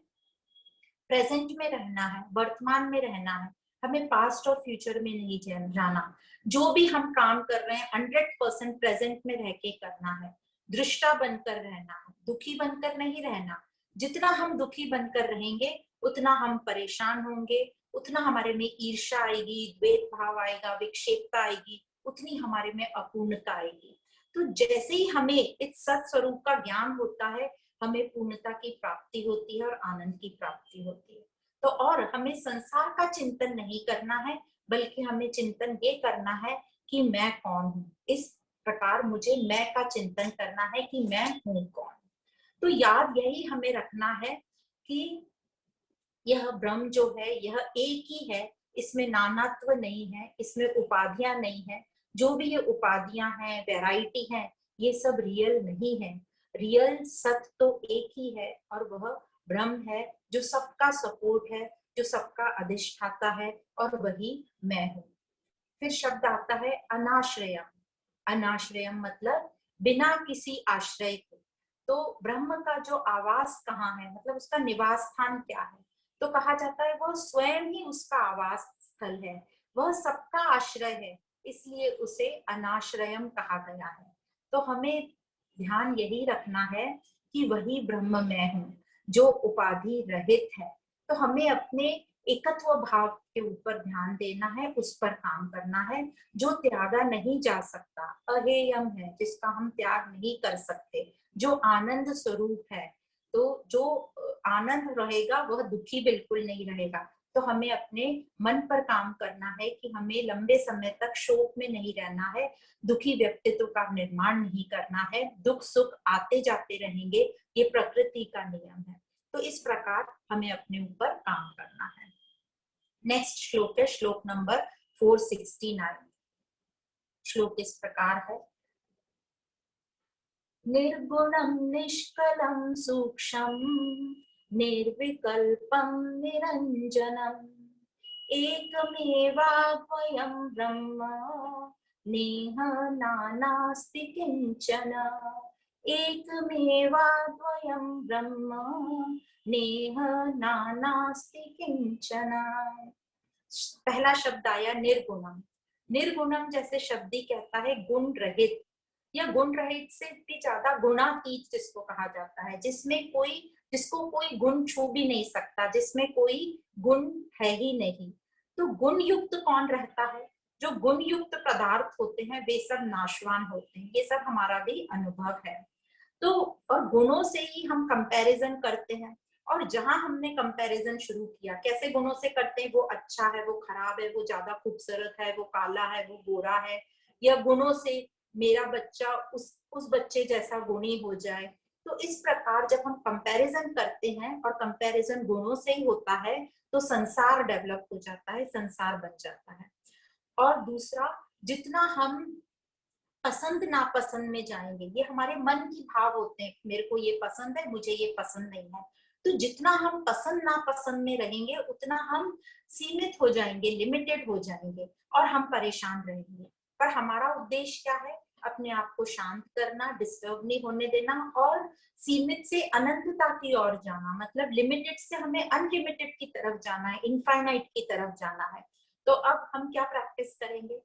प्रेजेंट में रहना है, वर्तमान में रहना है, हमें पास्ट और फ्यूचर में नहीं जाना। जो भी हम काम कर रहे हैं 100% प्रेजेंट में रह के करना है। दृष्टा बनकर रहना है, दुखी बनकर नहीं रहना। जितना हम दुखी बनकर रहेंगे उतना हम परेशान होंगे, उतना हमारे में ईर्ष्या आएगी, द्वेष भाव आएगा, विक्षेपता आएगी, उतनी हमारे में अपूर्णता आएगी। तो जैसे ही हमें इस सत स्वरूप का ज्ञान होता है, हमें पूर्णता की प्राप्ति होती है और आनंद की प्राप्ति होती है। तो और हमें संसार का चिंतन नहीं करना है, बल्कि हमें चिंतन ये करना है कि मैं कौन हूँ। इस प्रकार मुझे मैं का चिंतन करना है कि मैं हूँ कौन। तो याद यही हमें रखना है कि यह ब्रह्म जो है यह एक ही है, इसमें नानात्व नहीं है, इसमें उपाधियां नहीं है। जो भी ये उपाधियां हैं, वैरायटी है, ये सब रियल नहीं है। रियल सत्य तो एक ही है, और वह ब्रह्म है जो सबका सपोर्ट है, जो सबका अधिष्ठाता है, और वही मैं हूँ। फिर शब्द आता है अनाश्रयम। अनाश्रयम मतलब बिना किसी आश्रय के। तो ब्रह्म का जो आवास कहाँ है, मतलब उसका निवास स्थान क्या है, तो कहा जाता है वह स्वयं ही उसका आवास स्थल है, वह सबका आश्रय है, इसलिए उसे अनाश्रयम कहा गया है। तो हमें ध्यान यही रखना है कि वही ब्रह्म मैं हूँ, जो उपाधि रहित है। तो हमें अपने एकत्व भाव के ऊपर ध्यान देना है, उस पर काम करना है, जो त्यागा नहीं जा सकता, अहेयम है, जिसका हम त्याग नहीं कर सकते, जो आनंद स्वरूप है। तो जो आनंद रहेगा वह दुखी बिल्कुल नहीं रहेगा। तो हमें अपने मन पर काम करना है कि हमें लंबे समय तक शोक में नहीं रहना है, दुखी व्यक्तित्व का निर्माण नहीं करना है। दुख सुख आते जाते रहेंगे, ये प्रकृति का नियम है। तो इस प्रकार हमें अपने ऊपर काम करना है। नेक्स्ट श्लोक है श्लोक नंबर 469। श्लोक इस प्रकार है, निर्गुणं निष्कलं सूक्ष्मं निर्विकल्पं निरञ्जनम् एकमेवाद्वयं ब्रह्म नेह नानास्ति किंचन। एकमेवाद्वयं ब्रह्म नेह नानास्ति किंचन। पहला शब्द आया निर्गुणम। निर्गुणम जैसे शब्द ही कहता है गुण रहित, या गुण रहित से भी ज्यादा गुणातीत जिसको कहा जाता है, जिसको कोई गुण छू भी नहीं सकता, जिसमें कोई गुण है ही नहीं। तो गुण युक्त कौन रहता है? जो गुण युक्त पदार्थ होते हैं वे सब नाशवान होते हैं, ये सब हमारा भी अनुभव है। तो और गुणों से ही हम कंपैरिजन करते हैं, और जहां हमने कंपैरिजन शुरू किया, कैसे गुणों से करते हैं, वो अच्छा है, वो खराब है, वो ज्यादा खूबसूरत है, वो काला है, वो गोरा है, या गुणों से मेरा बच्चा उस बच्चे जैसा गुणी हो जाए। तो इस प्रकार जब हम कंपैरिजन करते हैं, और कंपैरिजन गुणों से ही होता है, तो संसार डेवलप हो जाता है, संसार बन जाता है। और दूसरा, जितना हम पसंद नापसंद में जाएंगे, ये हमारे मन की भाव होते हैं, मेरे को ये पसंद है, मुझे ये पसंद नहीं है, तो जितना हम पसंद नापसंद में रहेंगे उतना हम सीमित हो जाएंगे, लिमिटेड हो जाएंगे और हम परेशान रहेंगे। पर हमारा उद्देश्य क्या है? अपने आप को शांत करना, डिस्टर्ब नहीं होने देना और सीमित से अनंतता की ओर जाना, मतलब लिमिटेड से हमें अनलिमिटेड की तरफ जाना है, इनफाइनाइट की तरफ जाना है। तो अब हम क्या प्रैक्टिस करेंगे?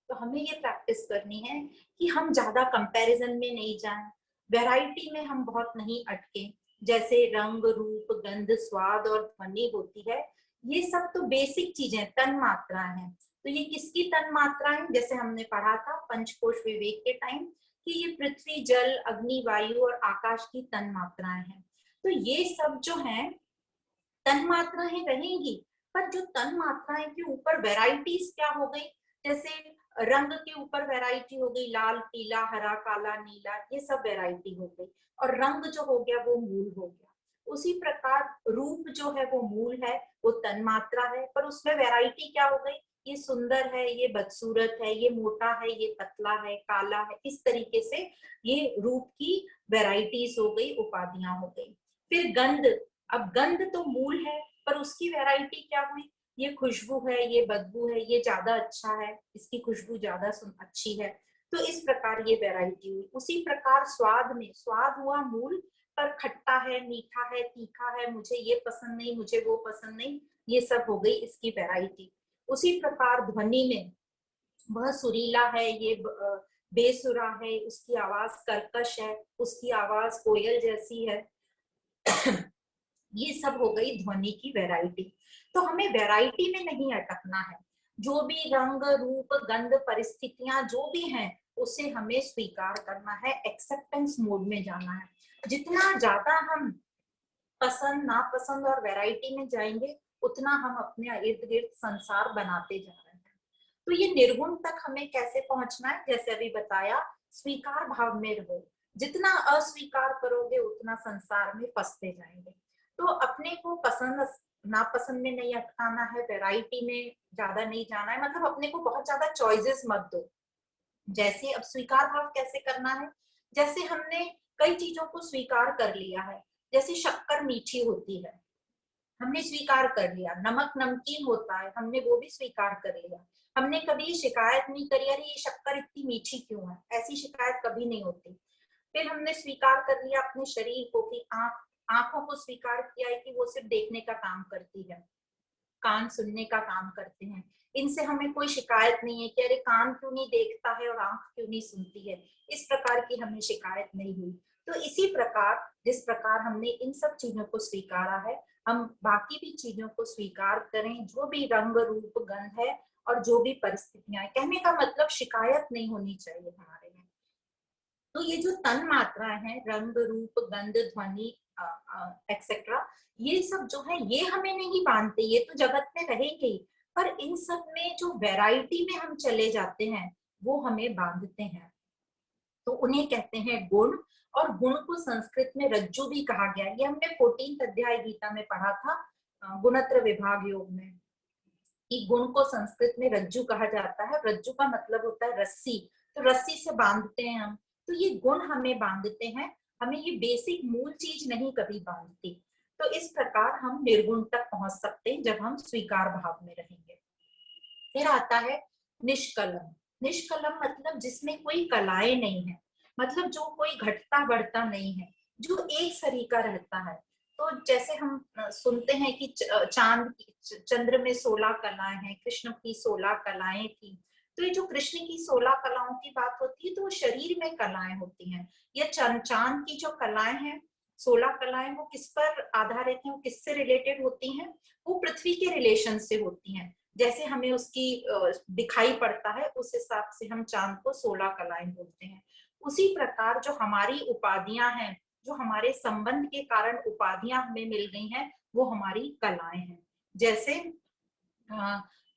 तो हमें ये प्रैक्टिस करनी है कि हम ज्यादा कंपैरिजन में नहीं जाएं, वैरायटी में हम बहुत नहीं अटके। जैसे रंग, रूप, गंध, स्वाद और ध्वनि होती है, ये सब तो बेसिक चीजें, तन मात्रा है। तो ये किसकी तन मात्राएं? जैसे हमने पढ़ा था पंचकोश विवेक के टाइम कि ये पृथ्वी, जल, अग्नि, वायु और आकाश की तन मात्राएं हैं। तो ये सब जो है तन मात्राएं रहेंगी, पर जो तन मात्राएं के ऊपर वैरायटीज क्या हो गई? जैसे रंग के ऊपर वैरायटी हो गई, लाल, पीला, हरा, काला, नीला, ये सब वैरायटी हो गई और रंग जो हो गया वो मूल हो गया। उसी प्रकार रूप जो है वो मूल है, वो तन मात्रा है, पर उसमें वैरायटी क्या हो गई? ये सुंदर है, ये बदसूरत है, ये मोटा है, ये पतला है, काला है, इस तरीके से ये रूप की वैरायटीज हो गई, उपाधियां हो गई। फिर गंध, अब गंध तो मूल है पर उसकी वैरायटी क्या हुई? ये खुशबू है, ये बदबू है, ये ज्यादा अच्छा है, इसकी खुशबू ज्यादा अच्छी है। तो इस प्रकार ये वैरायटी हुई। उसी प्रकार स्वाद में, स्वाद हुआ मूल, पर खट्टा है, मीठा है, तीखा है, मुझे ये पसंद नहीं, मुझे वो पसंद नहीं, ये सब हो गई इसकी वैरायटी। उसी प्रकार ध्वनि में, वह सुरीला है, ये बेसुरा है, उसकी आवाज कर्कश है, उसकी आवाज कोयल जैसी है। ये सब हो गई ध्वनि की वैरायटी। तो हमें वैरायटी में नहीं अटकना है, जो भी रंग, रूप, गंध, परिस्थितियां जो भी हैं उसे हमें स्वीकार करना है, एक्सेप्टेंस मोड में जाना है। जितना ज्यादा हम पसंद नापसंद और वैरायटी में जाएंगे उतना हम अपने इर्द गिर्द संसार बनाते जा रहे हैं। तो ये निर्गुण तक हमें कैसे पहुंचना है? जैसे अभी बताया, स्वीकार भाव में रहो। जितना अस्वीकार करोगे उतना संसार में फंसते जाएंगे। तो अपने को पसंद नापसंद में नहीं अटकाना है, वैरायटी में ज्यादा नहीं जाना है, मतलब अपने को बहुत ज्यादा चॉइसेस मत दो। जैसे अब स्वीकार भाव कैसे करना है? जैसे हमने कई चीजों को स्वीकार कर लिया है, जैसे शक्कर मीठी होती है, हमने स्वीकार कर लिया, नमक नमकीन होता है, हमने वो भी स्वीकार कर लिया। हमने कभी शिकायत नहीं करी, अरे ये शक्कर इतनी मीठी क्यों है, ऐसी शिकायत कभी नहीं होती। फिर हमने स्वीकार कर लिया अपने शरीर को कि आंखों को स्वीकार किया है कि वो सिर्फ देखने का काम करती है, कान सुनने का काम करते हैं, इनसे हमें कोई शिकायत नहीं है कि अरे कान क्यों नहीं देखता है और आंख क्यों नहीं सुनती है, इस प्रकार की हमें शिकायत नहीं हुई। तो इसी प्रकार जिस प्रकार हमने इन सब चीजों को स्वीकारा है, हम बाकी भी चीजों को स्वीकार करें, जो भी रंग, रूप, गंध है और जो भी परिस्थितियां। कहने का मतलब शिकायत नहीं होनी चाहिए हमारे में। तो ये जो तन मात्राएं हैं, रंग, रूप, गंध, ध्वनि एक्सेट्रा, ये सब जो है ये हमें नहीं बांधते, ये तो जगत में रहेंगे ही, पर इन सब में जो वैरायटी में हम चले जाते हैं वो हमें बांधते हैं। तो उन्हें कहते हैं गुण। और गुण को संस्कृत में रज्जु भी कहा गया। ये हमने 14th अध्याय गीता में पढ़ा था, गुणत्र विभाग योग में, कि गुण को संस्कृत में रज्जु कहा जाता है। रज्जु का मतलब होता है रस्सी, तो रस्सी से बांधते हैं हम। तो ये गुण हमें बांधते हैं, हमें ये बेसिक मूल चीज नहीं कभी बांधती। तो इस प्रकार हम निर्गुण तक पहुंच सकते हैं जब हम स्वीकार भाव में रहेंगे। फिर आता है निष्कलम। निष्कलम मतलब जिसमें कोई कलाएं नहीं है, मतलब जो कोई घटता बढ़ता नहीं है, जो एक सरीका रहता है। तो जैसे हम सुनते हैं कि चंद्र में 16 कलाएं हैं, कृष्ण की 16 कलाएं थी। तो ये जो कृष्ण की 16 कलाओं की बात होती है तो वो शरीर में कलाएं होती हैं। या चांद की जो कलाएं हैं, 16 कलाएं, वो किस पर आधारित हैं, वो किससे रिलेटेड होती हैं? वो पृथ्वी के रिलेशन से होती हैं। जैसे हमें उसकी दिखाई पड़ता है उस हिसाब से हम चांद को 16 कलाएं बोलते हैं। उसी प्रकार जो हमारी उपाधियां हैं, जो हमारे संबंध के कारण उपाधियां हमें मिल गई हैं, वो हमारी कलाएं हैं। जैसे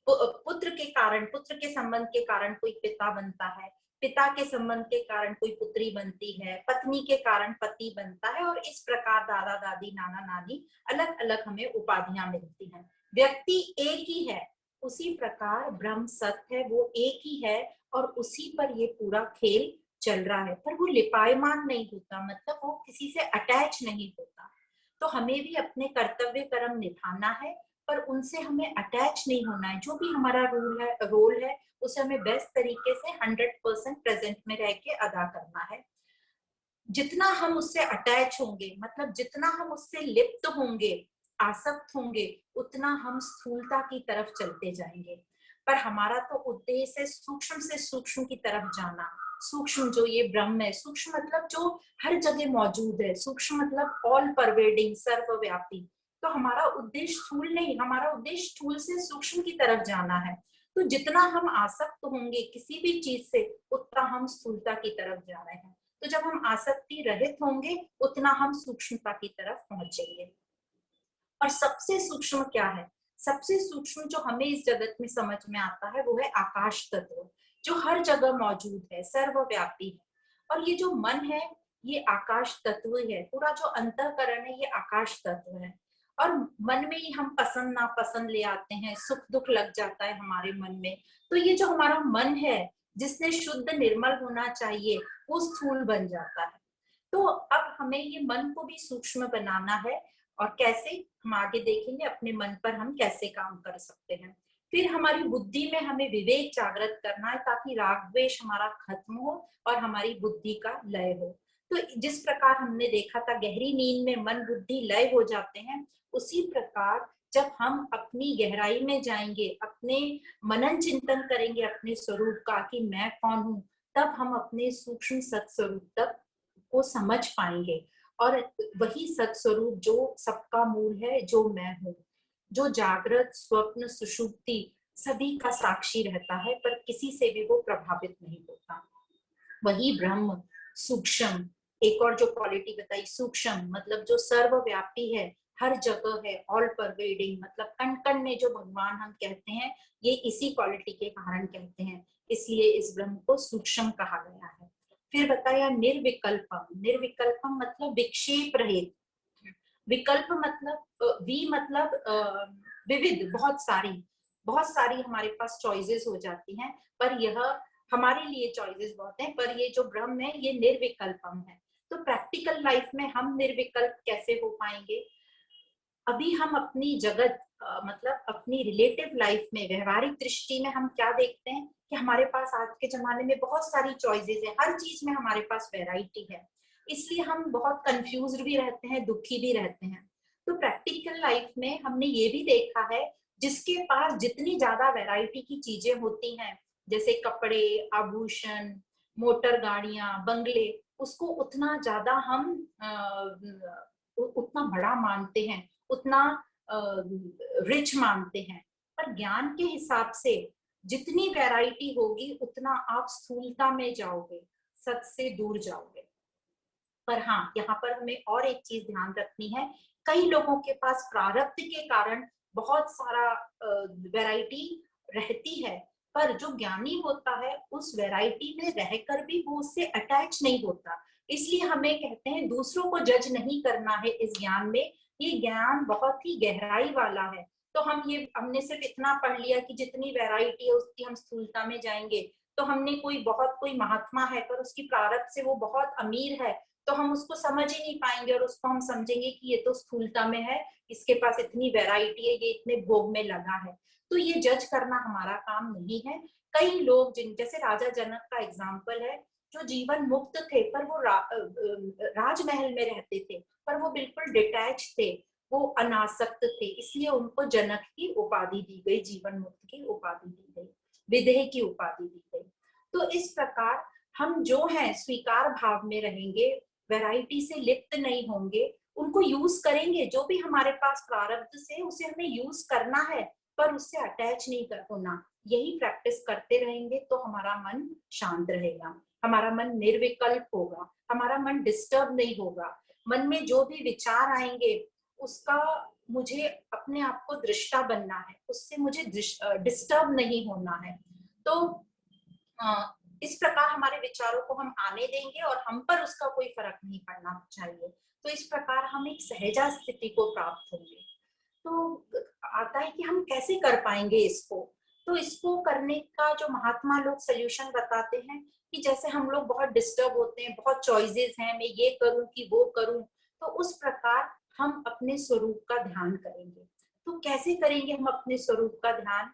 पुत्र के कारण, पुत्र के संबंध के कारण कोई पिता बनता है, पिता के संबंध के कारण कोई पुत्री बनती है, पत्नी के कारण पति बनता है, और इस प्रकार दादा दादी, नाना नानी, अलग अलग हमें उपाधियां मिलती हैं। व्यक्ति एक ही है, उसी प्रकार ब्रह्म सत्य है, वो एक ही है और उसी पर ये पूरा खेल चल रहा है, पर वो लिपायमान नहीं होता, मतलब वो किसी से अटैच नहीं होता। तो हमें भी अपने कर्तव्य कर्म निभाना है, पर उनसे हमें अटैच नहीं होना है। जो भी हमारा रोल है उसे हमें बेस्ट तरीके से 100% प्रेजेंट में रह के अदा करना है। जितना हम उससे अटैच होंगे, मतलब जितना हम उससे लिप्त होंगे, आसक्त होंगे, उतना हम स्थूलता की तरफ चलते जाएंगे। पर हमारा तो उद्देश्य है सूक्ष्म से सूक्ष्म की तरफ जाना। सूक्ष्म जो ये ब्रह्म है, सूक्ष्म मतलब जो हर जगह मौजूद है, सूक्ष्म मतलब ऑल परवेडिंग, सर्वव्यापी। तो हमारा उद्देश्य स्थूल नहीं, हमारा उद्देश्य स्थूल से सूक्ष्म की तरफ जाना है। तो जितना हम आसक्त होंगे किसी भी चीज से, उतना हम स्थूलता की तरफ जा रहे हैं। तो जब हम आसक्ति रहित होंगे, उतना हम सूक्ष्मता की तरफ पहुंचेंगे। और सबसे सूक्ष्म क्या है? सबसे सूक्ष्म जो हमें इस जगत में समझ में आता है वो है आकाश तत्व, जो हर जगह मौजूद है, सर्वव्यापी है। और ये जो मन है, ये आकाश तत्व है। पूरा जो अंतःकरण है, ये आकाश तत्व है। और मन में ही हम पसंद नापसंद ले आते हैं, सुख दुख लग जाता है हमारे मन में। तो ये जो हमारा मन है, जिसने शुद्ध निर्मल होना चाहिए, वो स्थूल बन जाता है। तो अब हमें ये मन को भी सूक्ष्म बनाना है। और कैसे, हम आगे देखेंगे अपने मन पर हम कैसे काम कर सकते हैं। फिर हमारी बुद्धि में हमें विवेक जागृत करना है, ताकि राग द्वेष हमारा खत्म हो और हमारी बुद्धि का लय हो। तो जिस प्रकार हमने देखा था गहरी नींद में मन बुद्धि लय हो जाते हैं, उसी प्रकार जब हम अपनी गहराई में जाएंगे, अपने मनन चिंतन करेंगे अपने स्वरूप का कि मैं कौन हूँ, तब हम अपने सूक्ष्म सत्स्वरूप तक को समझ पाएंगे। और वही सत्स्वरूप जो सबका मूल है, जो मैं हूँ, जो जागृत स्वप्न सुषुप्ति सभी का साक्षी रहता है, पर किसी से भी वो प्रभावित नहीं होता। वही ब्रह्म सूक्ष्म, एक और जो क्वालिटी बताई, सूक्ष्म मतलब जो सर्वव्यापी है, हर जगह है, ऑल परवेडिंग, मतलब कण कण में जो भगवान हम कहते हैं, ये इसी क्वालिटी के कारण कहते हैं, इसलिए इस ब्रह्म को सूक्ष्म कहा गया है। फिर बताया निर्विकल्पम। निर्विकल्पम मतलब विक्षेप रहित। विकल्प मतलब वी मतलब विविध, बहुत सारी हमारे पास चॉइसेस हो जाती हैं, पर यह हमारे लिए चॉइसेस बहुत हैं, पर ये जो ब्रह्म है ये निर्विकल्पम है। तो प्रैक्टिकल लाइफ में हम निर्विकल्प कैसे हो पाएंगे? अभी हम अपनी जगत मतलब अपनी रिलेटिव लाइफ में, व्यवहारिक दृष्टि में हम क्या देखते हैं कि हमारे पास आज के जमाने में बहुत सारी चॉइसेस है, हर चीज में हमारे पास वैरायटी है, इसलिए हम बहुत कंफ्यूज भी रहते हैं, दुखी भी रहते हैं। तो प्रैक्टिकल लाइफ में हमने ये भी देखा है, जिसके पास जितनी ज्यादा वैरायटी की चीजें होती हैं, जैसे कपड़े, आभूषण, मोटर गाड़ियां, बंगले, उसको उतना ज्यादा हम उतना बड़ा मानते हैं, उतना रिच मानते हैं। पर ज्ञान के हिसाब से जितनी वैरायटी होगी, उतना आप स्थूलता में जाओगे, सत से दूर जाओगे। पर हाँ, यहाँ पर हमें और एक चीज ध्यान रखनी है। कई लोगों के पास प्रारब्ध के कारण बहुत सारा वैरायटी रहती है, पर जो ज्ञानी होता है उस वैरायटी में रहकर भी वो उससे अटैच नहीं होता। इसलिए हमें कहते हैं दूसरों को जज नहीं करना है इस ज्ञान में। ये ज्ञान बहुत ही गहराई वाला है। तो हमने सिर्फ इतना पढ़ लिया कि जितनी वैरायटी है उसकी हम स्थूलता में जाएंगे। तो हमने कोई महात्मा है पर उसकी प्रारब्ध से वो बहुत अमीर है, तो हम उसको समझ ही नहीं पाएंगे और उसको हम समझेंगे कि ये तो स्थूलता में है, इसके पास इतनी वैरायटी है, ये इतने भोग में लगा है। तो ये जज करना हमारा काम नहीं है। कई लोग जैसे राजा जनक का एग्जाम्पल है, जो जीवन मुक्त थे, पर वो राजमहल में रहते थे, पर वो बिल्कुल डिटैच थे, वो अनासक्त थे, इसलिए उनको जनक की उपाधि दी गई, जीवन मुक्त की उपाधि दी गई, विदेह की उपाधि दी गई। तो इस प्रकार हम जो हैं स्वीकार भाव में रहेंगे, वैरायटी से लिप्त नहीं होंगे, उनको यूज करेंगे, जो भी हमारे पास प्रारब्ध से उसे हमें यूज करना है, पर उससे अटैच नहीं कर होना। यही प्रैक्टिस करते रहेंगे तो हमारा मन शांत रहेगा, हमारा मन निर्विकल्प होगा, हमारा मन डिस्टर्ब नहीं होगा। मन में जो भी विचार आएंगे उसका मुझे अपने आप को दृष्टा बनना है, उससे मुझे डिस्टर्ब नहीं होना है। तो इस प्रकार हमारे विचारों को हम आने देंगे और हम पर उसका कोई फर्क नहीं पड़ना चाहिए। तो इस प्रकार हम एक सहजा स्थिति को प्राप्त होंगे। तो आता है कि हम कैसे कर पाएंगे इसको। तो इसको करने का जो महात्मा लोग सोल्यूशन बताते हैं कि जैसे हम लोग बहुत डिस्टर्ब होते हैं, बहुत चॉइसेस हैं, मैं ये करूं कि वो करूं, तो उस प्रकार हम अपने स्वरूप का ध्यान करेंगे। तो कैसे करेंगे हम अपने स्वरूप का ध्यान?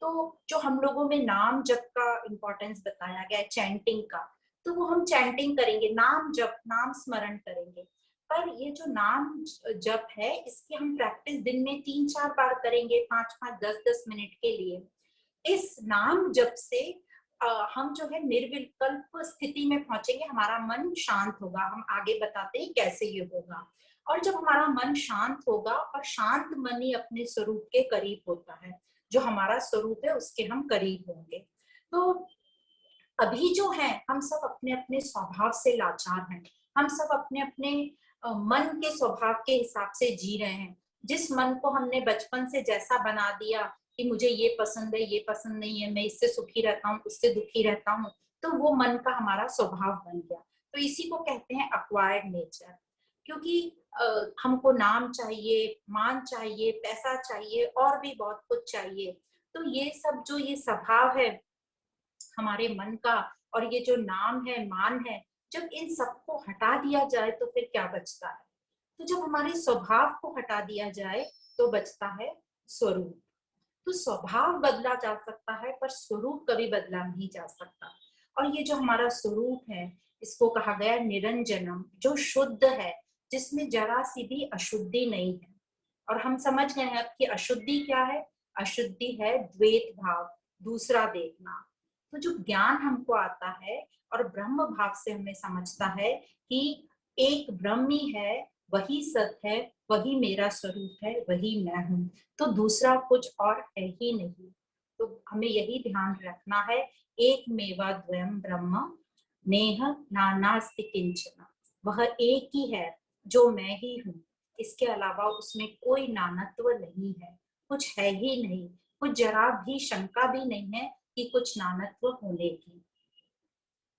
तो जो हम लोगों में नाम जप का इम्पोर्टेंस बताया गया है, चैंटिंग का, तो वो हम चैंटिंग करेंगे, नाम जप, नाम स्मरण करेंगे। पर ये जो नाम जप है, इसकी हम प्रैक्टिस दिन में 3-4 बार करेंगे, 5-5, 10-10 मिनट के लिए। इस नाम जप से हम जो है निर्विकल्प स्थिति में पहुंचेंगे, हमारा मन शांत होगा। हम आगे बताते हैं कैसे ये होगा। और जब हमारा मन शांत होगा, और शांत मन ही अपने स्वरूप के करीब होता है, जो हमारा स्वरूप है उसके हम करीब होंगे। तो अभी जो है हम सब अपने अपने स्वभाव से लाचार हैं, हम सब अपने अपने मन के स्वभाव के हिसाब से जी रहे हैं। जिस मन को हमने बचपन से जैसा बना दिया कि मुझे ये पसंद है, ये पसंद नहीं है, मैं इससे सुखी रहता हूँ, उससे दुखी रहता हूँ, तो वो मन का हमारा स्वभाव बन गया। तो इसी को कहते हैं अक्वायर्ड नेचर। क्योंकि हमको नाम चाहिए, मान चाहिए, पैसा चाहिए, और भी बहुत कुछ चाहिए। तो ये सब जो ये स्वभाव है हमारे मन का, और ये जो नाम है, मान है, जब इन सबको हटा दिया जाए तो फिर क्या बचता है? तो जब हमारे स्वभाव को हटा दिया जाए तो बचता है स्वरूप। तो स्वभाव बदला जा सकता है, पर स्वरूप कभी बदला नहीं जा सकता। और ये जो हमारा स्वरूप है, इसको कहा गया निरंजनम, जो शुद्ध है, जिसमें जरा सी भी अशुद्धि नहीं है। और हम समझ गए हैं कि अशुद्धि क्या है? अशुद्धि है द्वैत भाव, दूसरा देखना। तो जो ज्ञान हमको आता है और ब्रह्म भाव से हमें समझता है कि एक ब्रह्म ही है, वही सत्य है, वही मेरा स्वरूप है, वही मैं हूँ, तो दूसरा कुछ और है ही नहीं। तो हमें यही ध्यान रखना है, एक मेवा द्वयम ब्रह्म नेह नानास्ति किंचन। वह एक ही है जो मैं ही हूँ, इसके अलावा उसमें कोई नानत्व नहीं है, कुछ है ही नहीं, कुछ जरा भी शंका भी नहीं है कि कुछ नानत्व होने की।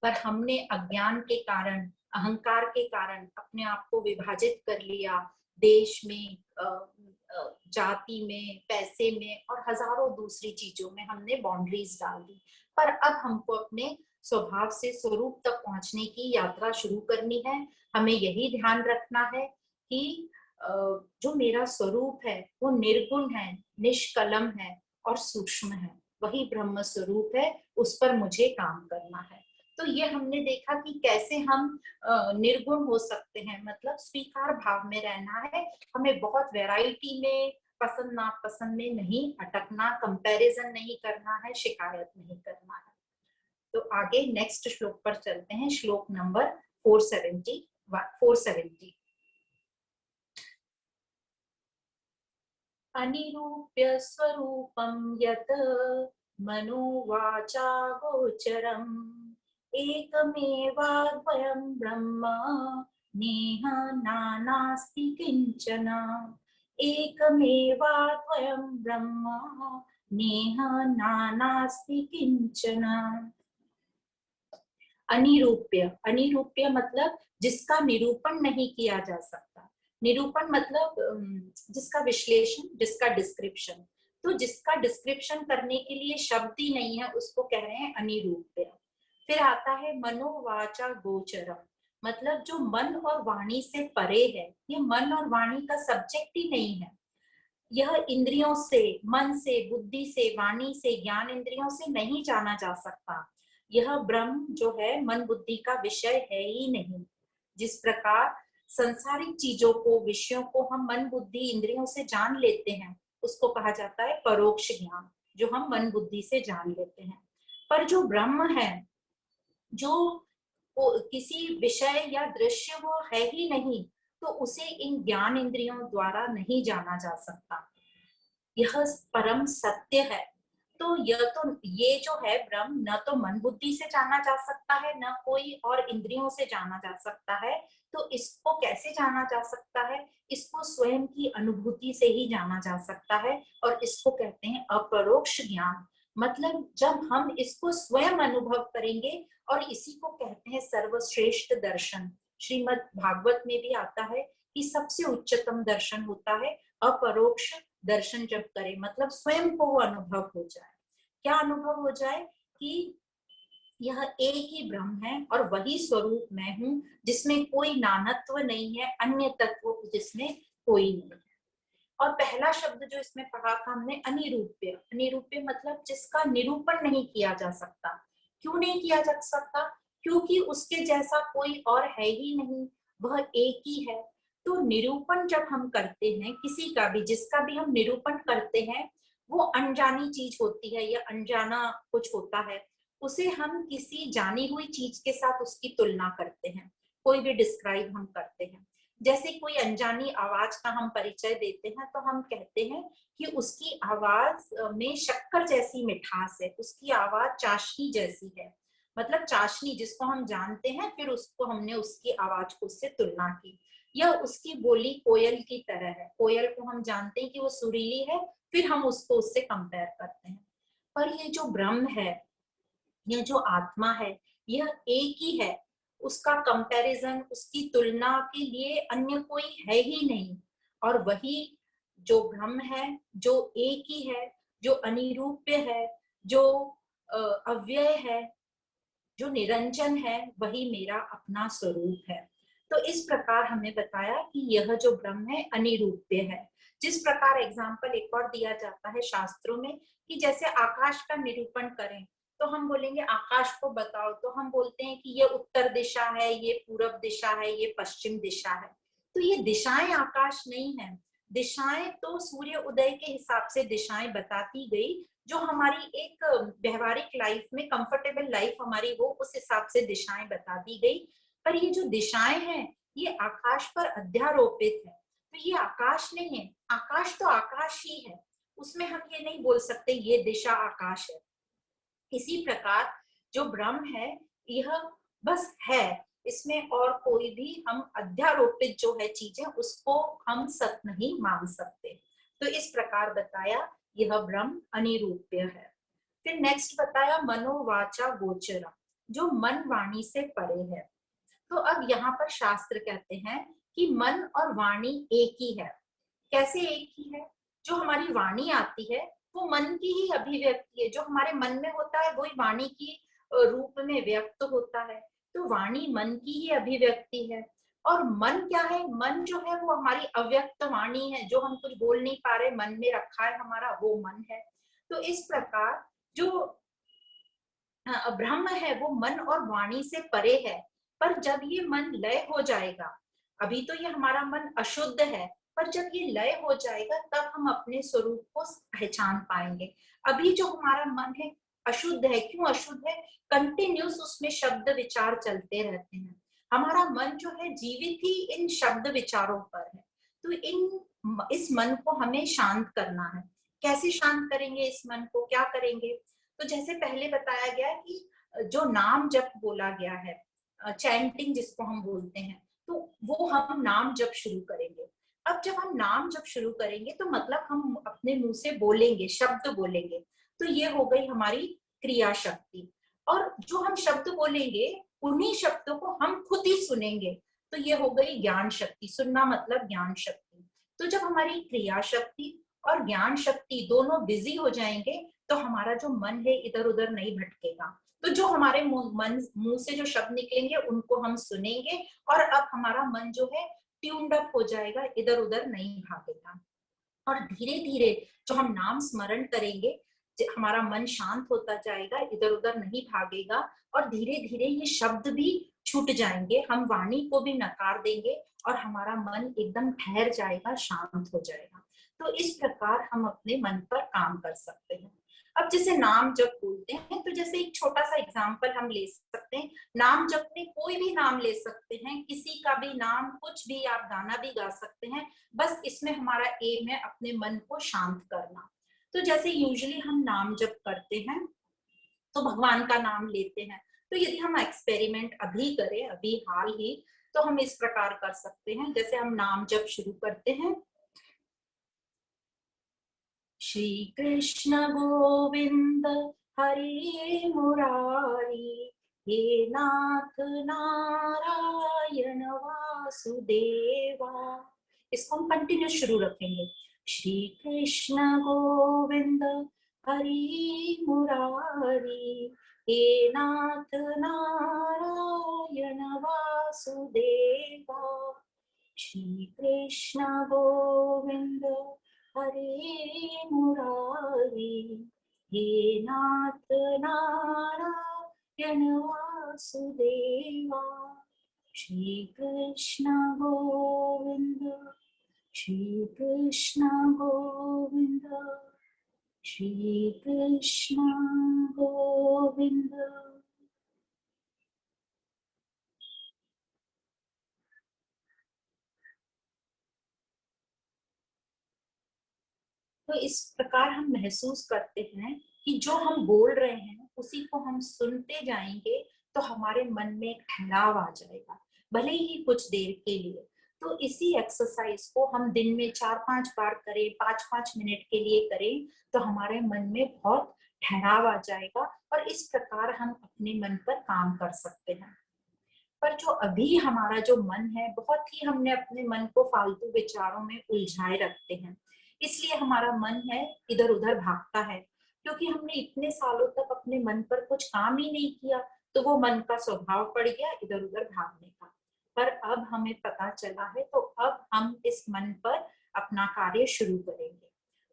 पर हमने अज्ञान के कारण, अहंकार के कारण अपने आप को विभाजित कर लिया, देश में, जाति में, पैसे में, और हजारों दूसरी चीजों में हमने बाउंड्रीज डाल दी। पर अब हमको अपने स्वभाव से स्वरूप तक पहुंचने की यात्रा शुरू करनी है। हमें यही ध्यान रखना है कि जो मेरा स्वरूप है वो निर्गुण है, निष्कलम है और सूक्ष्म है, वही ब्रह्म स्वरूप है, उस पर मुझे काम करना है। तो ये हमने देखा कि कैसे हम निर्गुण हो सकते हैं, मतलब स्वीकार भाव में रहना है। हमें बहुत वैरायटी में, पसंद नापसंद में नहीं अटकना, कंपैरिजन नहीं करना है, शिकायत नहीं करना है। तो आगे नेक्स्ट श्लोक पर चलते हैं, श्लोक नंबर 470। अनिरूप्य स्वरूपं यत् मनोवाचा गोचरम् एकमेवाद्वयं ब्रह्म नेह नानास्ति किंचन। एकमेवाद्वयं ब्रह्म नेह नानास्ति किंचन। अनिरूप्य, अनिरूप्य मतलब जिसका निरूपण नहीं किया जा सकता। निरूपण मतलब जिसका विश्लेषण, जिसका डिस्क्रिप्शन। तो जिसका डिस्क्रिप्शन करने के लिए शब्द ही नहीं है, उसको कह रहे हैं अनिरूप्य। फिर आता है मनोवाचा गोचरम, मतलब जो मन और वाणी से परे है। ये मन और वाणी का सब्जेक्ट ही नहीं है, यह इंद्रियों से, मन से, बुद्धि से, वाणी से, ज्ञान इंद्रियों से नहीं जाना जा सकता। यह ब्रह्म जो है मन बुद्धि का विषय है ही नहीं। जिस प्रकार संसारिक चीजों को, विषयों को हम मन बुद्धि इंद्रियों से जान लेते हैं, उसको कहा जाता है परोक्ष ज्ञान, जो हम मन बुद्धि से जान लेते हैं। पर जो ब्रह्म है, जो वो किसी विषय या दृश्य वो है ही नहीं, तो उसे इन ज्ञान इंद्रियों द्वारा नहीं जाना जा सकता। यह परम सत्य है। तो ये जो है ब्रह्म, न तो मन बुद्धि से जाना जा सकता है, न कोई और इंद्रियों से जाना जा सकता है। तो इसको कैसे जाना जा सकता है? इसको स्वयं की अनुभूति से ही जाना जा सकता है, और इसको कहते हैं अपरोक्ष ज्ञान। मतलब जब हम इसको स्वयं अनुभव करेंगे, और इसी को कहते हैं सर्वश्रेष्ठ दर्शन। श्रीमद् भागवत में भी आता है कि सबसे उच्चतम दर्शन होता है अपरोक्ष दर्शन जब करे, मतलब स्वयं को वो अनुभव हो जाए। क्या अनुभव हो जाए? कि यह एक ही ब्रह्म है और वही स्वरूप मैं हूँ, जिसमें कोई नानत्व नहीं है, अन्य तत्व जिसमें कोई नहीं है। और पहला शब्द जो इसमें पढ़ा था हमने अनिरूप्य। अनिरूप्य मतलब जिसका निरूपण नहीं किया जा सकता। क्यों नहीं किया जा सकता? क्योंकि उसके जैसा कोई और है ही नहीं, वह एक ही है। तो निरूपण जब हम करते हैं किसी का भी, जिसका भी हम निरूपण करते हैं, वो अनजानी चीज होती है या अनजाना कुछ होता है, उसे हम किसी जानी हुई चीज के साथ उसकी तुलना करते हैं, कोई भी डिस्क्राइब हम करते हैं। जैसे कोई अनजानी आवाज का हम परिचय देते हैं तो हम कहते हैं कि उसकी आवाज में शक्कर जैसी मिठास है, उसकी आवाज चाशनी जैसी है। मतलब चाशनी जिसको हम जानते हैं, फिर उसको हमने उसकी आवाज को उससे तुलना की। या उसकी बोली कोयल की तरह है, कोयल को हम जानते हैं कि वो सुरीली है, फिर हम उसको उससे कंपेयर करते हैं। पर ये जो ब्रह्म है, यह जो आत्मा है, यह एक ही है। उसका कंपैरिजन, उसकी तुलना के लिए अन्य कोई है ही नहीं। और वही जो ब्रह्म है, जो एक ही है, जो अनिरूप्य है, जो अव्यय है, जो निरंजन है, वही मेरा अपना स्वरूप है। तो इस प्रकार हमें बताया कि यह जो ब्रह्म है अनिरूप्य है। जिस प्रकार एग्जाम्पल एक और दिया जाता है शास्त्रों में कि जैसे आकाश का निरूपण करें, तो हम बोलेंगे आकाश को बताओ, तो हम बोलते हैं कि ये उत्तर दिशा है, ये पूरब दिशा है, ये पश्चिम दिशा है। तो ये दिशाएं आकाश नहीं है। दिशाएं तो सूर्य उदय के हिसाब से दिशाएं बताती गई, जो हमारी एक व्यवहारिक लाइफ में कंफर्टेबल लाइफ हमारी हो, उस हिसाब से दिशाएं बता दी गई। पर ये जो दिशाएं हैं, ये आकाश पर अध्यारोपित है। तो ये आकाश नहीं है। आकाश तो आकाश ही है, उसमें हम ये नहीं बोल सकते ये दिशा आकाश है। इसी प्रकार जो ब्रह्म है, यह बस है, इसमें और कोई भी हम अध्यारोपित जो है चीजें, उसको हम सत्य नहीं मान सकते। तो इस प्रकार बताया यह ब्रह्म अनिरूप्य है। फिर नेक्स्ट बताया मनोवाचा गोचरा, जो मन वाणी से परे है। तो अब यहाँ पर शास्त्र कहते हैं कि मन और वाणी एक ही है। कैसे एक ही है? जो हमारी वाणी आती है वो मन की ही अभिव्यक्ति है, जो हमारे मन में होता है वही वाणी की रूप में व्यक्त होता है। तो वाणी मन की ही अभिव्यक्ति है। और मन क्या है? मन जो है वो हमारी अव्यक्त वाणी है, जो हम कुछ बोल नहीं पा रहे, मन में रखा है हमारा, वो मन है। तो इस प्रकार जो ब्रह्म है वो मन और वाणी से परे है। पर जब ये मन लय हो जाएगा, अभी तो ये हमारा मन अशुद्ध है, पर जब ये लय हो जाएगा तब हम अपने स्वरूप को पहचान पाएंगे। अभी जो हमारा मन है अशुद्ध है। क्यों अशुद्ध है? कंटिन्यूस उसमें शब्द विचार चलते रहते हैं। हमारा मन जो है जीवित ही इन शब्द विचारों पर है। तो इस मन को हमें शांत करना है। कैसे शांत करेंगे इस मन को? क्या करेंगे? तो जैसे पहले बताया गया कि जो नाम जप बोला गया है, चैंटिंग जिसको हम बोलते हैं, तो वो हम नाम जप शुरू करेंगे। अब जब हम नाम जप शुरू करेंगे तो मतलब हम अपने मुंह से बोलेंगे, शब्द बोलेंगे। तो ये हो गई हमारी क्रिया शक्ति। और जो हम शब्द बोलेंगे, उन्हीं शब्दों को हम खुद ही सुनेंगे। तो ये हो गई ज्ञान शक्ति। सुनना मतलब ज्ञान शक्ति। तो जब हमारी क्रिया शक्ति और ज्ञान शक्ति दोनों बिजी हो जाएंगे, तो हमारा जो मन है इधर उधर नहीं भटकेगा। तो जो हमारे मुंह से जो शब्द निकलेंगे उनको हम सुनेंगे, और अब हमारा मन जो है ट्यून्ड अप हो जाएगा, इधर उधर नहीं भागेगा। और धीरे धीरे जो हम नाम स्मरण करेंगे, हमारा मन शांत होता जाएगा, इधर उधर नहीं भागेगा। और धीरे धीरे ये शब्द भी छूट जाएंगे, हम वाणी को भी नकार देंगे, और हमारा मन एकदम ठहर जाएगा, शांत हो जाएगा। तो इस प्रकार हम अपने मन पर काम कर सकते हैं। अब जैसे नाम जब बोलते हैं, तो जैसे एक छोटा सा एग्जाम्पल हम ले सकते हैं। नाम जब में कोई भी नाम ले सकते हैं, किसी का भी नाम, कुछ भी, आप गाना भी गा सकते हैं। बस इसमें हमारा एम है अपने मन को शांत करना। तो जैसे यूजुअली हम नाम जप करते हैं तो भगवान का नाम लेते हैं। तो यदि हम एक्सपेरिमेंट अभी करें, अभी हाल ही, तो हम इस प्रकार कर सकते हैं। जैसे हम नाम जप शुरू करते हैं, श्री कृष्ण गोविंद हरे मुरारी, हे नाथ नारायण वासुदेवा। इसको हम कंटिन्यू शुरू रखेंगे। श्री कृष्ण गोविंद हरि मुरारी, हे नाथ नारायण वासुदेवा। श्री कृष्ण गोविंद हरे मुरारी, हे नाथ नारायण वासुदेवा। श्री कृष्ण गोविंद, श्री कृष्ण गोविंद, श्री कृष्ण गोविंद। तो इस प्रकार हम महसूस करते हैं कि जो हम बोल रहे हैं उसी को हम सुनते जाएंगे तो हमारे मन में एक ठहराव आ जाएगा, भले ही कुछ देर के लिए। तो इसी एक्सरसाइज को हम दिन में 4-5 बार करें, 5-5 मिनट के लिए करें, तो हमारे मन में बहुत ठहराव आ जाएगा और इस प्रकार हम अपने मन पर काम कर सकते हैं। पर जो अभी हमारा जो मन है, बहुत ही हमने अपने मन को फालतू विचारों में उलझाए रखते हैं, इसलिए हमारा मन है इधर उधर भागता है, क्योंकि हमने इतने सालों तक अपने मन पर कुछ काम ही नहीं किया, तो वो मन का स्वभाव पड़ गया इधर उधर भागने का। पर अब हमें पता चला है, तो अब हम इस मन पर अपना कार्य शुरू करेंगे।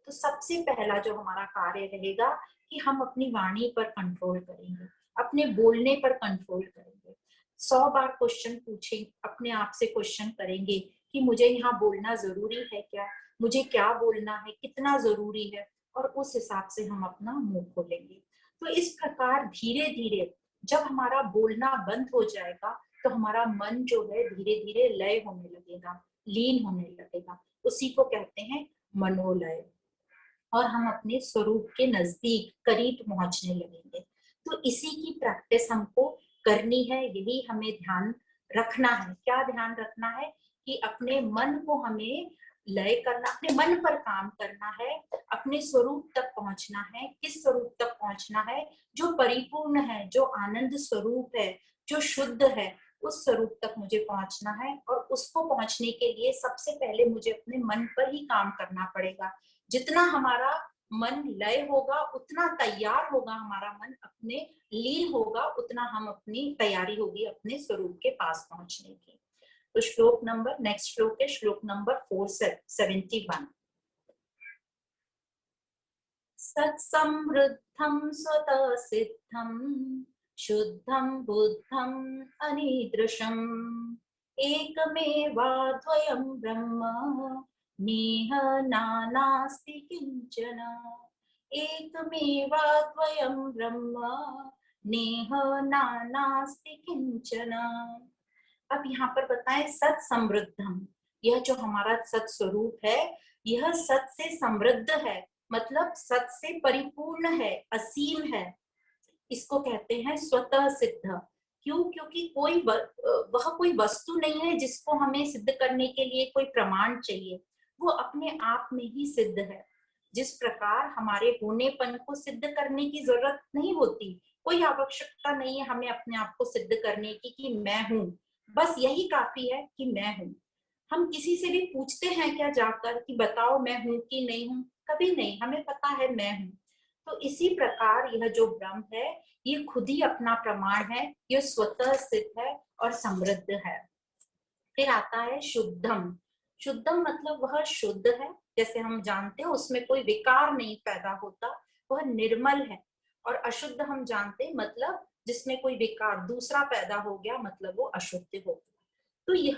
तो सबसे पहला जो हमारा कार्य रहेगा कि हम अपनी वाणी पर कंट्रोल करेंगे, अपने बोलने पर कंट्रोल करेंगे। 100 बार क्वेश्चन पूछें, अपने आप से क्वेश्चन करेंगे कि मुझे यहाँ बोलना जरूरी है क्या, मुझे क्या बोलना है, कितना जरूरी है, और उस हिसाब से हम अपना मुंह खोलेंगे। तो इस प्रकार धीरे धीरे जब हमारा बोलना बंद हो जाएगा, तो हमारा मन जो है धीरे धीरे लय होने लगेगा, लीन होने लगेगा। उसी को कहते हैं मनोलय, और हम अपने स्वरूप के नजदीक करीब पहुंचने लगेंगे। तो इसी की प्रैक्टिस हमको करनी है, यही हमें ध्यान रखना है। क्या ध्यान रखना है? कि अपने मन को हमें लय करना, अपने मन पर काम करना है, अपने स्वरूप तक पहुंचना है। किस स्वरूप तक पहुंचना है? जो परिपूर्ण है, जो आनंद स्वरूप है, जो शुद्ध है, उस स्वरूप तक मुझे पहुंचना है। और उसको पहुंचने के लिए सबसे पहले मुझे अपने मन पर ही काम करना पड़ेगा। जितना हमारा मन लय होगा, उतना तैयार होगा हमारा मन, अपने लीन होगा, उतना हम अपनी तैयारी होगी अपने स्वरूप के पास पहुंचने की। तो श्लोक नंबर, नेक्स्ट श्लोक है श्लोक नंबर 471। सत्समृद्धं स्वतः सिद्धं, शुद्धं बुद्धं अनीदृशम्, एकमेवाद्वयं ब्रह्म, नेह नानास्ति किंचन। एकमेवाद्वयं ब्रह्म, नेह नानास्ति किंचन। अब यहाँ पर बताएं सत समृद्धम, यह जो हमारा सत स्वरूप है, यह सत से समृद्ध है, मतलब सत से परिपूर्ण है, असीम है। इसको कहते हैं स्वतः सिद्ध। क्यों? क्योंकि वह कोई वस्तु नहीं है जिसको हमें सिद्ध करने के लिए कोई प्रमाण चाहिए, वो अपने आप में ही सिद्ध है। जिस प्रकार हमारे होनेपन को सिद्ध करने की जरूरत नहीं होती, कोई आवश्यकता नहीं है हमें अपने आप को सिद्ध करने की कि मैं हूँ, बस यही काफी है कि मैं हूँ। हम किसी से भी पूछते हैं क्या जाकर कि बताओ मैं हूँ कि नहीं हूँ? कभी नहीं, हमें पता है मैं हूँ। तो इसी प्रकार यह जो ब्रह्म है, ये खुद ही अपना प्रमाण है, यह स्वतः सिद्ध है और समृद्ध है। फिर आता है शुद्धम। शुद्धम मतलब वह शुद्ध है, जैसे हम जानते हैं उसमें कोई विकार नहीं पैदा होता, वह निर्मल है। और अशुद्ध हम जानते हैं मतलब जिसमें कोई विकार दूसरा पैदा हो गया, मतलब वो अशुद्ध हो गया। तो यह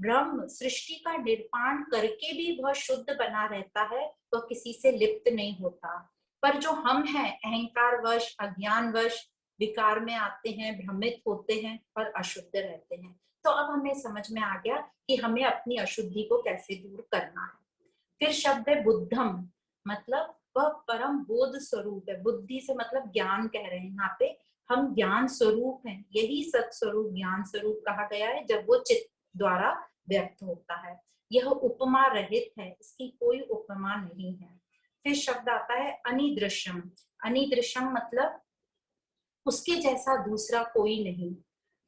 ब्रह्म सृष्टि का निर्माण करके भी वह शुद्ध बना रहता है, वह किसी से लिप्त नहीं होता। पर जो हम हैं, अहंकार वश, अज्ञान वश विकार में आते हैं, भ्रमित होते हैं और अशुद्ध रहते हैं। तो अब हमें समझ में आ गया कि हमें अपनी अशुद्धि को कैसे दूर करना है। फिर शब्द है बुद्धम, मतलब वह परम बोध स्वरूप है। बुद्धि से मतलब ज्ञान कह रहे हैं यहाँ पे, हम ज्ञान स्वरूप हैं। यही सत्स्वरूप ज्ञान स्वरूप कहा गया है जब वो चित्त द्वारा व्यक्त होता है। यह उपमा रहित है, इसकी कोई उपमा नहीं है। फिर शब्द आता है अनिदृश्यम। अनिदृश्यम मतलब उसके जैसा दूसरा कोई नहीं।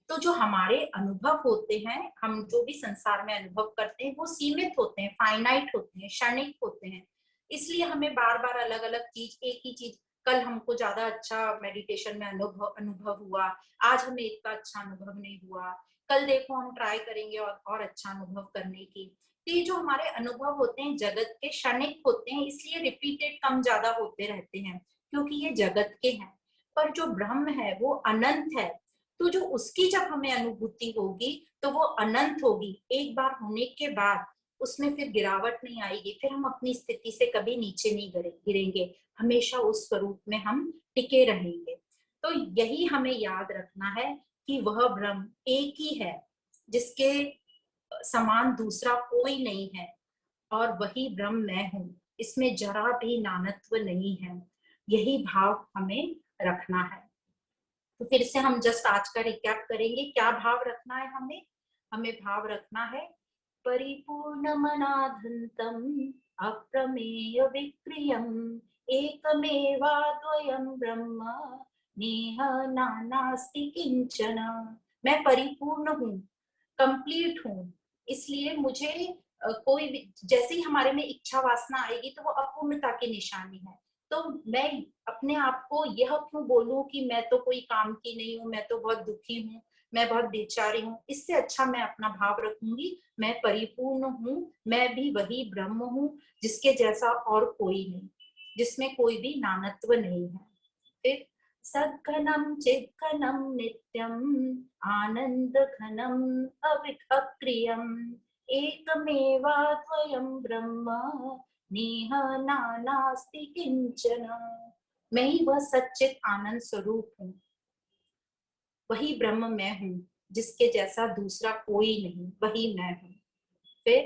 तो जो हमारे अनुभव होते हैं, हम जो भी संसार में अनुभव करते हैं, वो सीमित होते हैं, फाइनाइट होते हैं, क्षणिक होते हैं। इसलिए हमें बार बार अलग अलग चीज, एक ही चीज, कल हमको ज्यादा अच्छा मेडिटेशन में अनुभव हुआ, आज हमें इतना अच्छा अनुभव नहीं हुआ। कल देखो हम ट्राई करेंगे और अच्छा अनुभव करने की। तो ये जो हमारे अनुभव होते हैं जगत के क्षणिक होते हैं, इसलिए रिपीटेड कम ज्यादा होते रहते हैं क्योंकि ये जगत के हैं। पर जो ब्रह्म है वो अनंत है, तो जो उसकी जब हमें अनुभूति होगी तो वो अनंत होगी। एक बार होने के बाद उसमें फिर गिरावट नहीं आएगी, फिर हम अपनी स्थिति से कभी नीचे नहीं गिरेंगे, हमेशा उस स्वरूप में हम टिके रहेंगे। तो यही हमें याद रखना है कि वह ब्रह्म एक ही है, जिसके समान दूसरा कोई नहीं है, और वही ब्रह्म मैं हूँ, इसमें जरा भी नानत्व नहीं है। यही भाव हमें रखना है। तो फिर से हम जस्ट आज का रिकैप करेंगे, क्या भाव रखना है हमें। हमें भाव रखना है परिपूर्ण मनाधंतम अप्रमेय विक्रियम एकमेवाद्वयं ब्रह्म नेह नानास्ति किंचन। मैं परिपूर्ण हूँ, कंप्लीट हूँ, इसलिए मुझे कोई भी, जैसे ही हमारे में इच्छा वासना आएगी तो वो अपूर्णता की निशानी है। तो मैं अपने आप को यह क्यों बोलूं कि मैं तो कोई काम की नहीं हूँ, मैं तो बहुत दुखी हूँ, मैं बहुत बेचारी हूँ। इससे अच्छा मैं अपना भाव रखूंगी, मैं परिपूर्ण हूँ, मैं भी वही ब्रह्म हूँ जिसके जैसा और कोई नहीं, जिसमें कोई भी नानत्व नहीं है। फिर सद्घनम चिद्घनम नित्यम आनंद घनम अक्रियम एकमेवाद्वयं ब्रह्म नेह नानास्ति किंचन। मैं ही वह सच्चित आनंद स्वरूप हूँ, वही ब्रह्म मैं हूँ जिसके जैसा दूसरा कोई नहीं, वही मैं हूँ। फिर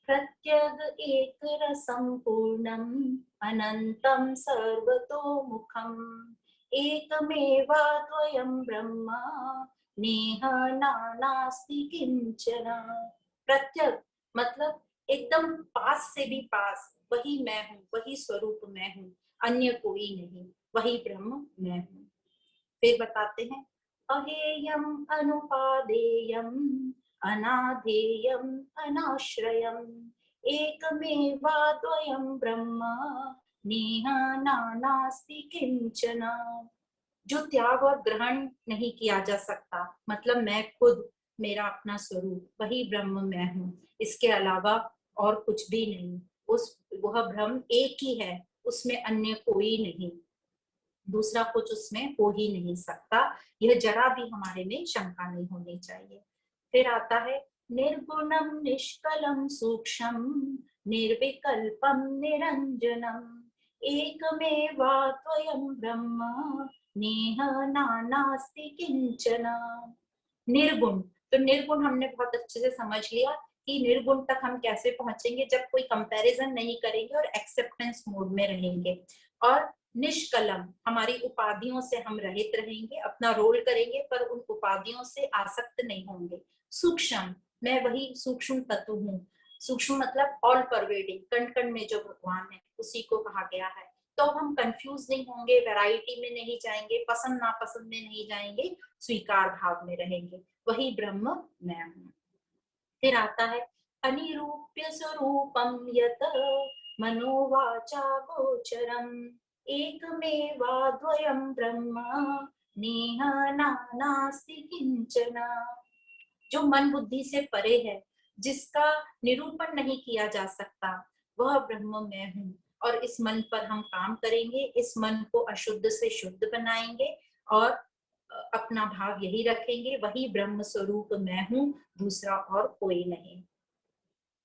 प्रत्यग एक रसम पूर्णम अनंतम सर्वतोमुखम एकमेवाद्वयं ब्रह्म नेह नानास्ति किंचन। प्रत्यग मतलब एकदम पास से भी पास, वही मैं हूँ, वही स्वरूप मैं हूँ, अन्य कोई नहीं, वही ब्रह्म मैं हूँ। फिर बताते हैं अहेयम अनुपादेयम अनाधेयम अनाश्रयम एकमेवाद्वयं ब्रह्म नेह नानास्ति किंचन। जो त्याग और ग्रहण नहीं किया जा सकता, मतलब मैं खुद, मेरा अपना स्वरूप, वही ब्रह्म मैं हूँ, इसके अलावा और कुछ भी नहीं। उस वह ब्रह्म एक ही है, उसमें अन्य कोई नहीं, दूसरा कुछ उसमें हो ही नहीं सकता। यह जरा भी हमारे में शंका नहीं होनी चाहिए। फिर आता है निर्गुणम निष्कलम सूक्ष्म निर्विकल्पम निरंजनम एकमेवाद्वयं ब्रह्म नेह नानास्ति किंचन। निर्गुण, तो निर्गुण हमने बहुत अच्छे से समझ लिया कि निर्गुण तक हम कैसे पहुंचेंगे, जब कोई कंपैरिजन नहीं करेंगे और एक्सेप्टेंस मोड में रहेंगे। और निष्कलम, हमारी उपाधियों से हम रहित रहेंगे, अपना रोल करेंगे पर उन उपाधियों से आसक्त नहीं होंगे। सूक्ष्म, मैं वही सूक्ष्म तत्व हूँ। सूक्ष्म मतलब ऑल परवेडिंग, कण कण में जो भगवान है उसी को कहा गया है। तो हम कंफ्यूज नहीं होंगे, वैरायटी में नहीं जाएंगे, पसंद नापसंद में नहीं जाएंगे, स्वीकार भाव में रहेंगे, वही ब्रह्म मैं हूँ। फिर आता है अनिरूप्य स्वरूपम यत मनोवाचा गोचरम एकमेवाद्वयं ब्रह्म नेह नानास्ति किंचन। जो मन बुद्धि से परे है, जिसका निरूपण नहीं किया जा सकता, वह ब्रह्म मैं हूँ। और इस मन पर हम काम करेंगे, इस मन को अशुद्ध से शुद्ध बनाएंगे और अपना भाव यही रखेंगे, वही ब्रह्म स्वरूप मैं हूँ, दूसरा और कोई नहीं।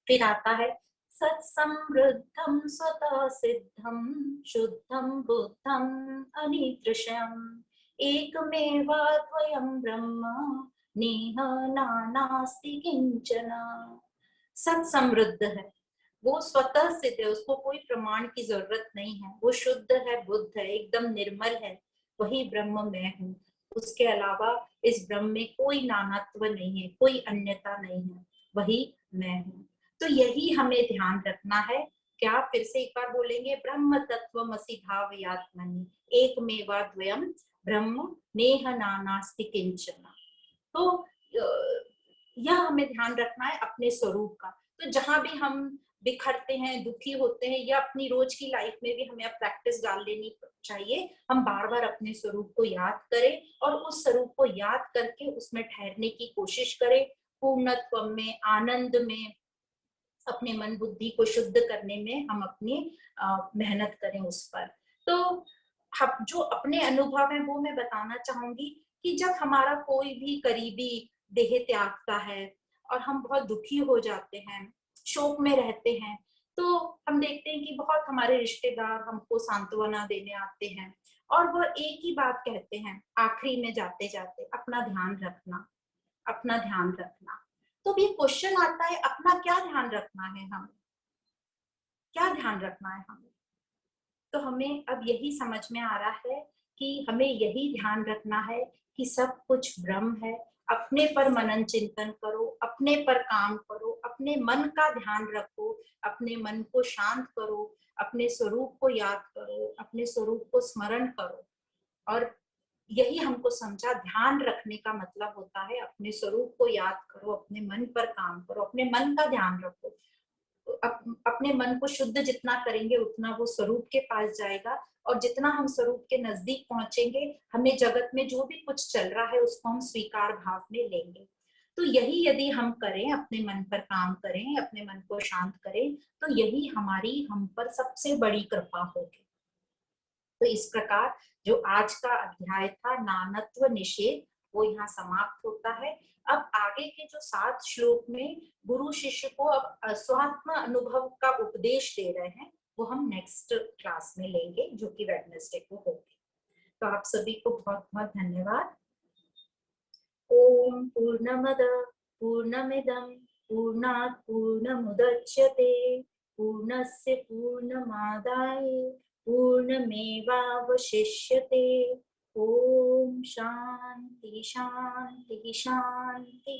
फिर आता है सत्समृद्धम स्वतः सिद्धम शुद्धम बुद्धम अनिदृशम एकमेवाद्वयं ब्रह्म नेह नानास्ति किंचन। सत समृद्ध है, वो स्वतः सिद्ध है, उसको कोई प्रमाण की जरूरत नहीं है, वो शुद्ध है, बुद्ध है, एकदम निर्मल है, वही ब्रह्म मैं हूँ। उसके अलावा इस ब्रह्म में कोई नानात्व नहीं है, कोई अन्यता नहीं है, वही मैं हूँ। तो यही हमें ध्यान रखना है। क्या, फिर से एक बार बोलेंगे, ब्रह्म तत्वमसि भावयात्मनि एकमेवाद्वयं ब्रह्म नेह नानास्ति किंचन। तो यह हमें ध्यान रखना है अपने स्वरूप का। तो जहां भी हम बिखरते हैं, दुखी होते हैं, या अपनी रोज की लाइफ में भी हमें अब प्रैक्टिस डाल लेनी चाहिए, हम बार बार अपने स्वरूप को याद करें और उस स्वरूप को याद करके उसमें ठहरने की कोशिश करें, पूर्णत्व में, आनंद में, अपने मन बुद्धि को शुद्ध करने में हम अपनी मेहनत करें उस पर। तो हम जो अपने अनुभव है वो मैं बताना चाहूंगी कि जब हमारा कोई भी करीबी देह त्यागता है और हम बहुत दुखी हो जाते हैं, शोक में रहते हैं, तो हम देखते हैं कि बहुत हमारे रिश्तेदार हमको सांत्वना देने आते हैं और वह एक ही बात कहते हैं आखिरी में जाते जाते, अपना ध्यान रखना, अपना ध्यान रखना। तो भी क्वेश्चन आता है, अपना क्या ध्यान रखना है, हमें क्या ध्यान रखना है हमें? तो हमें अब यही समझ में आ रहा है कि हमें यही ध्यान रखना है कि सब कुछ ब्रह्म है। अपने पर मनन चिंतन करो, अपने पर काम करो, अपने मन का ध्यान रखो, अपने मन को शांत करो, अपने स्वरूप को याद करो, अपने स्वरूप को स्मरण करो। और यही हमको समझा, ध्यान रखने का मतलब होता है अपने स्वरूप को याद करो, अपने मन पर काम करो, अपने मन का ध्यान रखो। अपने मन को शुद्ध जितना करेंगे उतना वो स्वरूप के पास जाएगा, और जितना हम स्वरूप के नजदीक पहुंचेंगे, हमें जगत में जो भी कुछ चल रहा है उसको हम स्वीकार भाव में लेंगे। तो यही यदि हम करें, अपने मन पर काम करें, अपने मन को शांत करें, तो यही हमारी हम पर सबसे बड़ी कृपा होगी। तो इस प्रकार जो आज का अध्याय था नानत्व निषेध, वो यहाँ समाप्त होता है। अब आगे के जो 7 श्लोक में गुरु शिष्य को अब स्वात्म अनुभव का उपदेश दे रहे हैं, वो हम नेक्स्ट क्लास में लेंगे, जो कि वेडनेसडे को होगी। तो आप सभी को बहुत बहुत धन्यवाद। ओम पूर्णमद पूर्णमिदं पूर्णात् पूर्णमुदच्यते पूर्णस्य पूर्णमादाय पूर्णमेवावशिष्यते। ओम शांति शांति शांति।